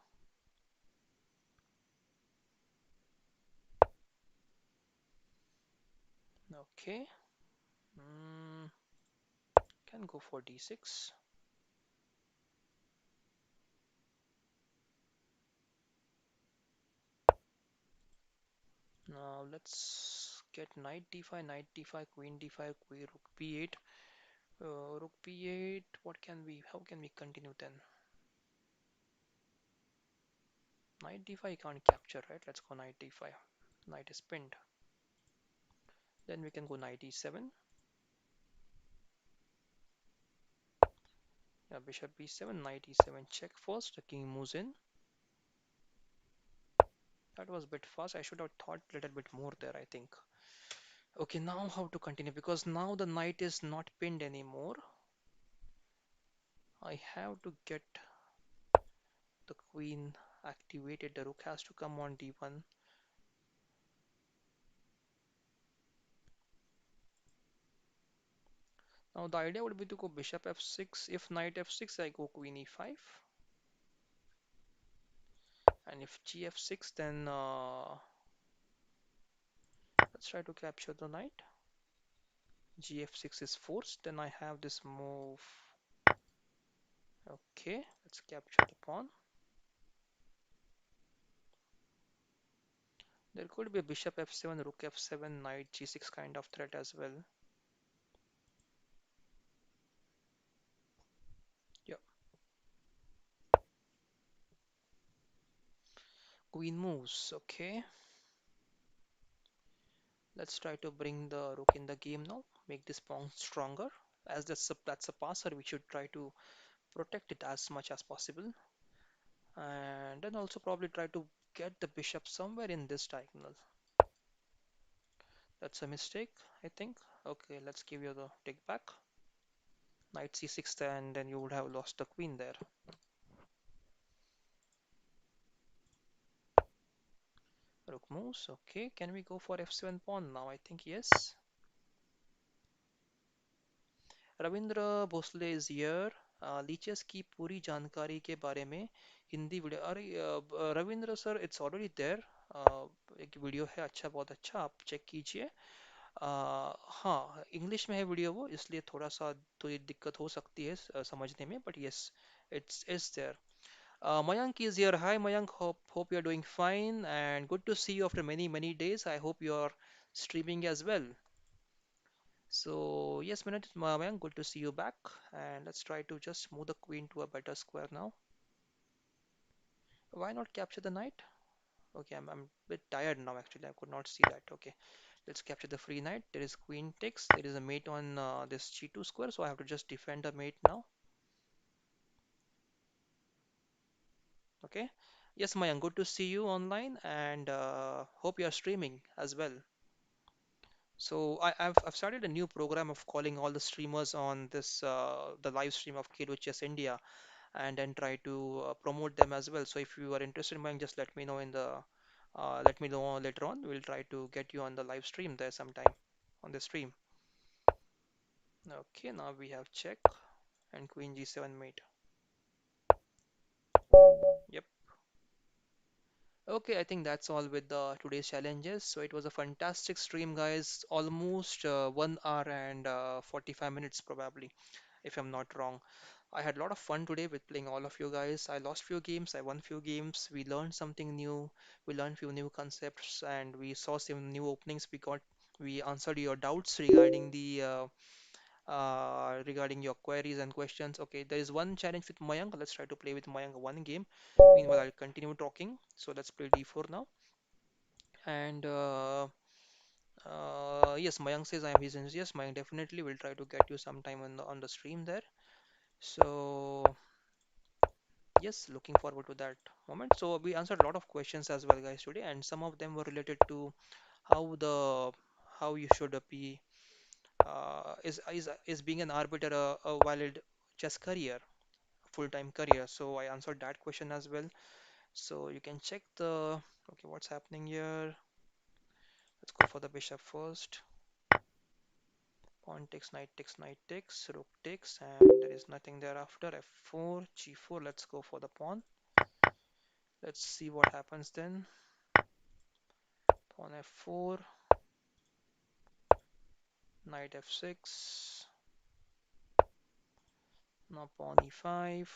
Okay. Mm, can go for d6. Now let's get knight d5, knight d5, queen d5, queen rook b8. Rook b8. What can we? How can we continue then? Knight d5 can't capture, right? Let's go knight d5. Knight is pinned. Then we can go knight e7. Yeah, bishop b7, knight e7 check first. The king moves in. That was a bit fast. I should have thought a little bit more there, I think. Okay, now how to continue? Because now the knight is not pinned anymore. I have to get the queen activated. The rook has to come on d1. Now the idea would be to go bishop f6. If knight f6, I go queen e5. And if gf6, then let's try to capture the knight. Gf6 is forced. Then I have this move. Okay, let's capture the pawn. There could be a bishop f7, rook f7, knight g6 kind of threat as well. Yeah, queen moves. Okay, let's try to bring the rook in the game now. Make this pawn stronger. As that's a passer, we should try to protect it as much as possible. And then also probably try to get the bishop somewhere in this diagonal. That's a mistake, I think. Okay, let's give you the take back. Knight c6, and then you would have lost the queen there. Rook moves. Okay, can we go for f7 pawn now? I think yes. Ravindra Bhosale is here leeches की पूरी जानकारी के बारे में Hindi video अरे Ravindra sir it's already there एक video है अच्छा बहुत अच्छा आप चेक कीजिए हाँ इंग्लिश में है वीडियो वो इसलिए थोड़ा सा थोड़ी दिक्कत हो सकती है समझने में but yes it's there Mayank is here. Hi Mayank, hope you are doing fine and good to see you after many days. I hope you are streaming as well. So yes, Mayank, good to see you back. And let's try to just move the queen to a better square now. Why not capture the knight? Okay, I'm a bit tired now actually. I could not see that. Okay, let's capture the free knight. There is queen takes. There is a mate on this g2 square, so I have to just defend the mate now. Okay. Yes, Mayank, good to see you online and hope you are streaming as well. So I've started a new program of calling all the streamers on this the live stream of KWHS India and then try to promote them as well. So if you are interested, Mayank, just let me know later on. We'll try to get you on the live stream there sometime on the stream. Okay, now we have check and Queen G7 mate. Yep. Okay, I think that's all with the today's challenges. So it was a fantastic stream, guys. Almost 1 hour and 45 minutes probably, if I'm not wrong. I had a lot of fun today with playing all of you guys. I lost few games, I won few games. We learned something new. We learned few new concepts and we saw some new openings. We answered your doubts regarding your queries and questions. Okay, there is one challenge with Mayank. Let's try to play with Mayank one game. Meanwhile, I'll continue talking. So let's play D4 now. And yes, Mayank says I am his. Yes, Mayank definitely will try to get you sometime on the stream there. So yes, looking forward to that moment. So we answered a lot of questions as well, guys, today, and some of them were related to how the how you should be is being an arbiter a valid chess career, full-time career. So I answered that question as well. So you can check the okay, what's happening here? Let's go for the bishop first. Pawn takes, knight takes, rook takes, and there is nothing thereafter. F4, G4. Let's go for the pawn. Let's see what happens then. Pawn F4, knight F6. Now pawn E5.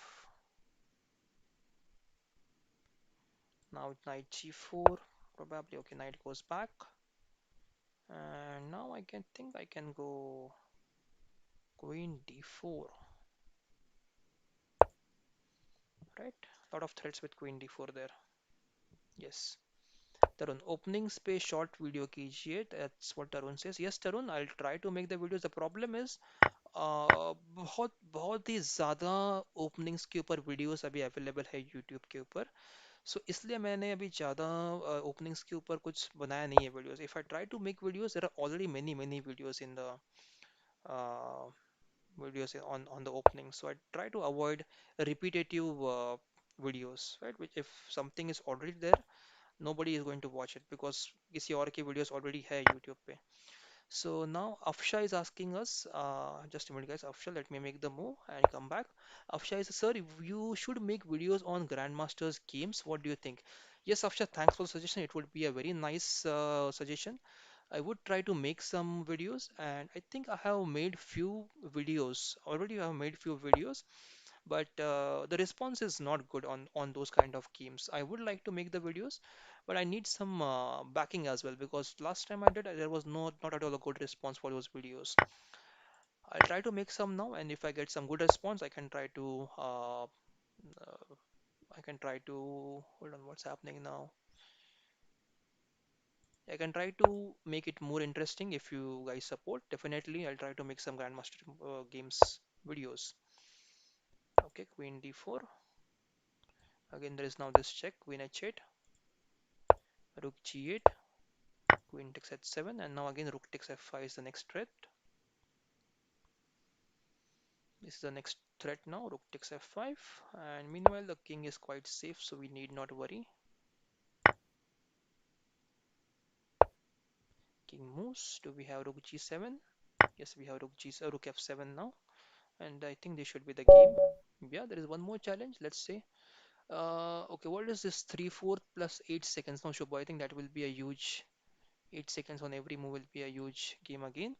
Now knight G4. Probably okay. Knight goes back, and now I can think I can go queen D4. Right? A lot of threats with queen D4 there. Yes. Tarun, opening space short video कीजिए. That's what Tarun says. Yes, Tarun, I'll try to make the videos. The problem is बहुत बहुत ही ज़्यादा openings के ऊपर videos अभी available है YouTube के ऊपर. सो इसलिए मैंने अभी ज़्यादा ओपनिंग्स के ऊपर कुछ बनाया नहीं है videos. If I try to make videos there are already many many videos in the videos on the opening. So I try to avoid repetitive videos, right? Which if something is already there, nobody is going to watch it because किसी और की videos already है YouTube पे. So now Afsha is asking us, just a minute guys, Afsha, let me make the move and come back. Afsha is, sir, you should make videos on Grandmasters games. What do you think? Yes, Afsha, thanks for the suggestion. It would be a very nice suggestion. I would try to make some videos, and I think I have made few videos. Already I have made few videos, but the response is not good on those kind of games. I would like to make the videos, but I need some backing as well because last time I did, there was not at all a good response for those videos. I'll try to make some now, and if I get some good response, I can try to hold on. What's happening now? I can try to make it more interesting if you guys support. Definitely, I'll try to make some Grandmaster games videos. Okay, Queen D4. Again, there is now this check, Queen H8, Rook G8, Queen takes H7, and now again Rook takes F5 is the next threat. This is the next threat now, Rook takes F5, and meanwhile the king is quite safe, so we need not worry. King moves. Do we have Rook G7? Yes, we have Rook F7 now, and I think this should be the game. Yeah, there is one more challenge. Let's say. Okay, what is this 3/4 plus 8 seconds now, Shubha? I think that will be a huge 8 seconds on every move will be a huge game again.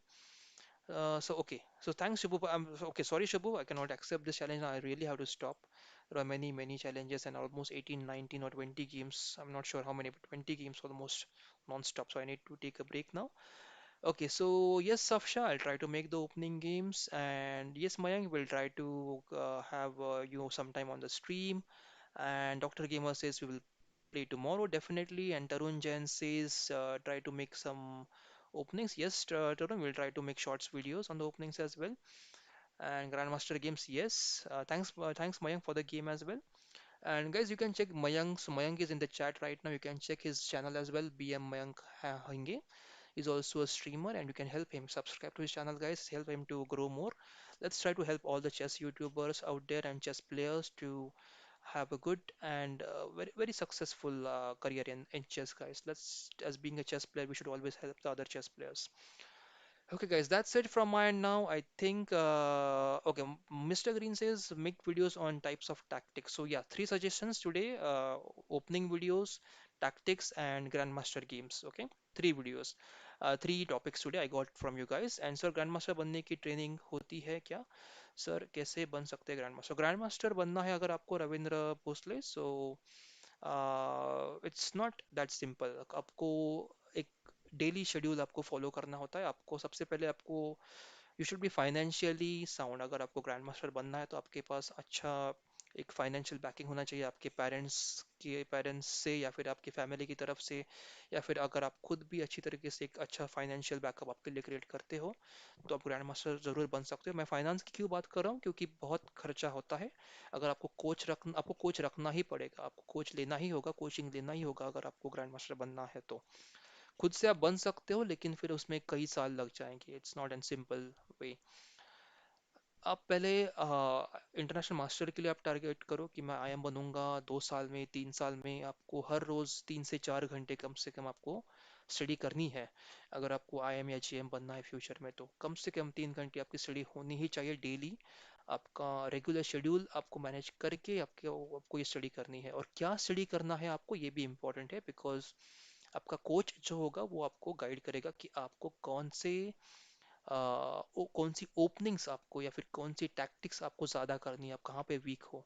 So thanks, Shubhu. Okay, sorry, Shubhu, I cannot accept this challenge. I really have to stop. There are many, many challenges and almost 18, 19 or 20 games. I'm not sure how many, but 20 games almost non-stop. So I need to take a break now. Okay, so yes, Safsha, I'll try to make the opening games, and yes, Mayank will try to have you sometime on the stream. And Dr. Gamer says we will play tomorrow definitely. And Tarun Jain says try to make some openings. Yes, Tarun will try to make shorts videos on the openings as well. And Grandmaster games, yes. Thanks Mayank for the game as well. And guys, you can check Mayank. So Mayank is in the chat right now. You can check his channel as well, BM Mayank Hinge. He's also a streamer, and you can help him. Subscribe to his channel, guys. Help him to grow more. Let's try to help all the chess YouTubers out there and chess players to have a good and very very successful career in chess, guys. Let's, as being a chess player, we should always help the other chess players. Okay, guys, that's it from my end now. I think, okay, Mr. Green says make videos on types of tactics. So, yeah, three suggestions today, opening videos, tactics, and Grandmaster games. Okay, three videos, three topics today I got from you guys. And sir, Grandmaster बनने की training होती है क्या? Sir कैसे बन सकते हैं grand master? Grand master बनना है अगर आपको Ravindra Bhosale, so it's not that simple. आपको एक डेली शेड्यूल आपको फॉलो करना होता है. आपको सबसे पहले आपको you should be financially sound. अगर आपको ग्रैंड मास्टर बनना है तो आपके पास अच्छा एक फाइनेंशियल बैकिंग होना चाहिए आपके पेरेंट्स से या फिर आपकी फैमिली की तरफ से, या फिर अगर आप खुद भी अच्छी तरीके से एक अच्छा फाइनेंशियल बैकअप आपके लिए क्रिएट करते हो तो आप ग्रैंड मास्टर ज़रूर बन सकते हो. मैं फाइनेंस की क्यों बात कर रहा हूँ? क्योंकि बहुत खर्चा होता है. अगर आपको कोच रखना ही पड़ेगा, आपको कोच लेना ही होगा, कोचिंग लेना ही होगा अगर आपको ग्रैंड मास्टर बनना है तो. खुद से आप बन सकते हो लेकिन फिर उसमें कई साल लग जाएंगे. It's not an simple way. आप पहले इंटरनेशनल मास्टर के लिए आप टारगेट करो कि मैं आईएम बनूंगा 2 साल में, 3 साल में. आपको हर रोज 3 से 4 घंटे कम से कम आपको स्टडी करनी है, अगर आपको आईएम या जीएम बनना है फ्यूचर में, तो कम से कम 3 घंटे आपकी स्टडी होनी ही चाहिए डेली। आपका रेगुलर शेड्यूल आपको मैनेज करके आपको ये स्टडी करनी है। और क्या स्टडी करना है आपको, ये भी इम्पोर्टेंट है, बिकॉज आपका कोच जो होगा वो आपको गाइड करेगा कि आपको कौन सी ओपनिंग्स आपको या फिर कौन सी टैक्टिक्स आपको ज़्यादा करनी है, आप कहाँ पे वीक हो।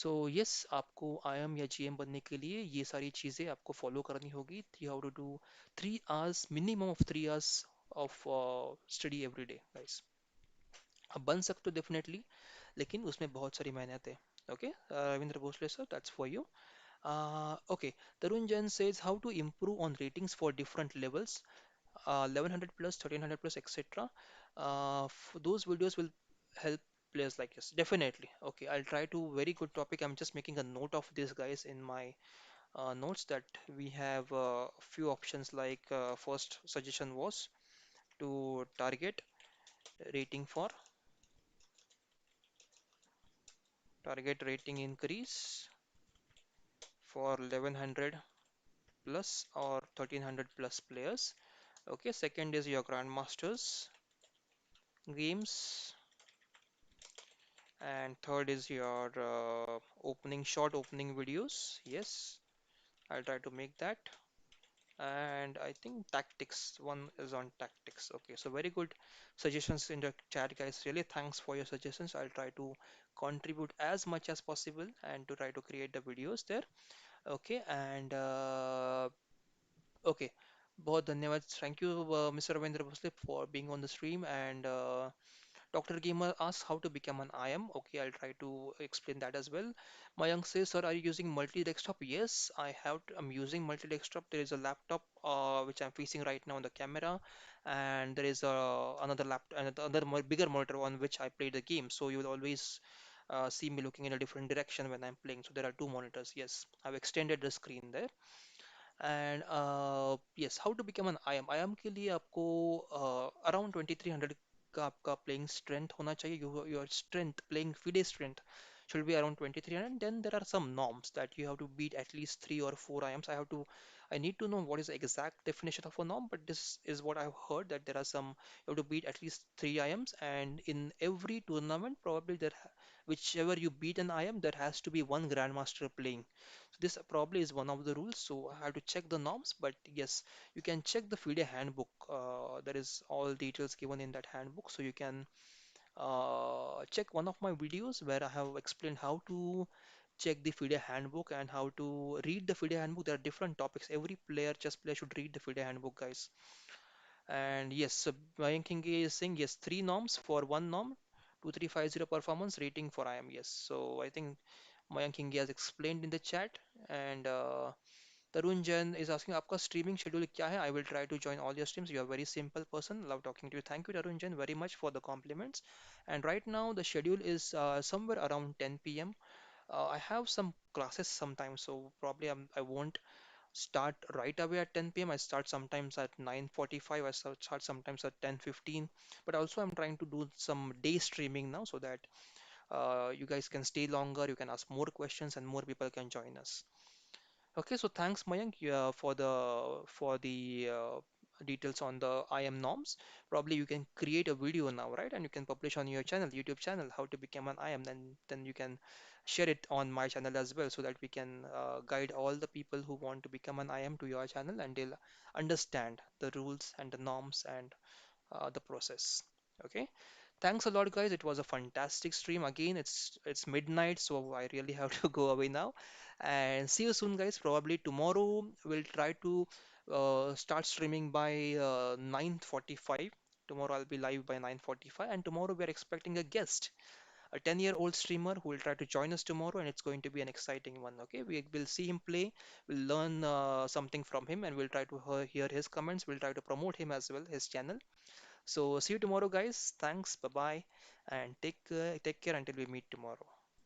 सो यस, आपको आईएम या जीएम बनने के लिए ये सारी चीज़ें आपको फॉलो करनी होगी। You have to do 3 hours, minimum of 3 hours of study every day guys. आप बन सकते हो डेफिनेटली, लेकिन उसमें बहुत सारी मेहनत है। Okay, Ravindra Bhosale sir, that's for you. Okay, Tarun Jain says how to improve on ratings for different levels, 1100 plus, 1300 plus, etc. Those videos will help players like us. Definitely. Okay, I'll try to. Very good topic. I'm just making a note of this, guys, in my notes that we have a few options. Like first suggestion was to rating for target rating increase for 1100 plus or 1300 plus players. Okay, second is your grandmasters games, and third is your opening short opening videos. Yes, I'll try to make that. And I think tactics, one is on tactics. Okay, so very good suggestions in the chat, guys. Really thanks for your suggestions. I'll try to contribute as much as possible and to try to create the videos there. Okay, and okay, बहुत धन्यवाद. Thank you, Mr. Ravindra Bhosle, for being on the stream. And Dr. Gamer asks how to become an IM. Okay, I'll try to explain that as well. Mayank says, sir, are you using multi-desktop? Yes, I'm using multi-desktop. There is a laptop which I'm facing right now on the camera, and there is another laptop, another bigger monitor on which I play the game. So you will always see me looking in a different direction when I'm playing. So there are two monitors. Yes, I've extended the screen there. And yes, how to become an IM. IM के लिए आपको around 2300 का आपका playing strength होना चाहिए। Your strength, playing FIDE strength should be around 2300. Then there are some norms that you have to beat at least 3 or 4 IMs. I need to know what is the exact definition of a norm, but this is what I've heard, that there are some, you have to beat at least 3 IMs, and in every tournament, probably whichever you beat an IM, there has to be one grandmaster playing. So this probably is one of the rules. So I have to check the norms, but yes, you can check the FIDE handbook. There is all details given in that handbook, so you can check one of my videos where I have explained how to check the FIDE handbook and how to read the FIDE handbook. There are different topics. Every player, chess player, should read the FIDE handbook, guys. And yes, so Mayank King is saying yes, three norms for one norm, 2350 performance rating for IM. Yes, so I think Mayank King has explained in the chat. And Tarun Jain is asking, आपका streaming schedule क्या है? I will try to join all your streams. You are a very simple person. Love talking to you. Thank you, Tarun Jain, very much for the compliments. And right now the schedule is somewhere around 10 p.m. I have some classes sometimes, so probably I won't start right away at 10 p.m. I start sometimes at 9:45. I start sometimes at 10:15. But also I'm trying to do some day streaming now, so that you guys can stay longer, you can ask more questions, and more people can join us. Okay, so thanks, Mayank, for the details on the IM norms. Probably you can create a video now, right? And you can publish on your channel, YouTube channel, how to become an IM. Then you can share it on my channel as well, so that we can guide all the people who want to become an IM to your channel, and they'll understand the rules and the norms and the process. Okay. Thanks a lot, guys. It was a fantastic stream. Again, it's midnight, so I really have to go away now. And see you soon, guys. Probably tomorrow we'll try to start streaming by 9:45. Tomorrow I'll be live by 9:45, and tomorrow we're expecting a guest, a 10-year-old streamer who will try to join us tomorrow, and it's going to be an exciting one. Okay, we will see him play. We'll learn something from him, and we'll try to hear his comments. We'll try to promote him as well, his channel. So see you tomorrow, guys. Thanks. Bye bye, and take care until we meet tomorrow.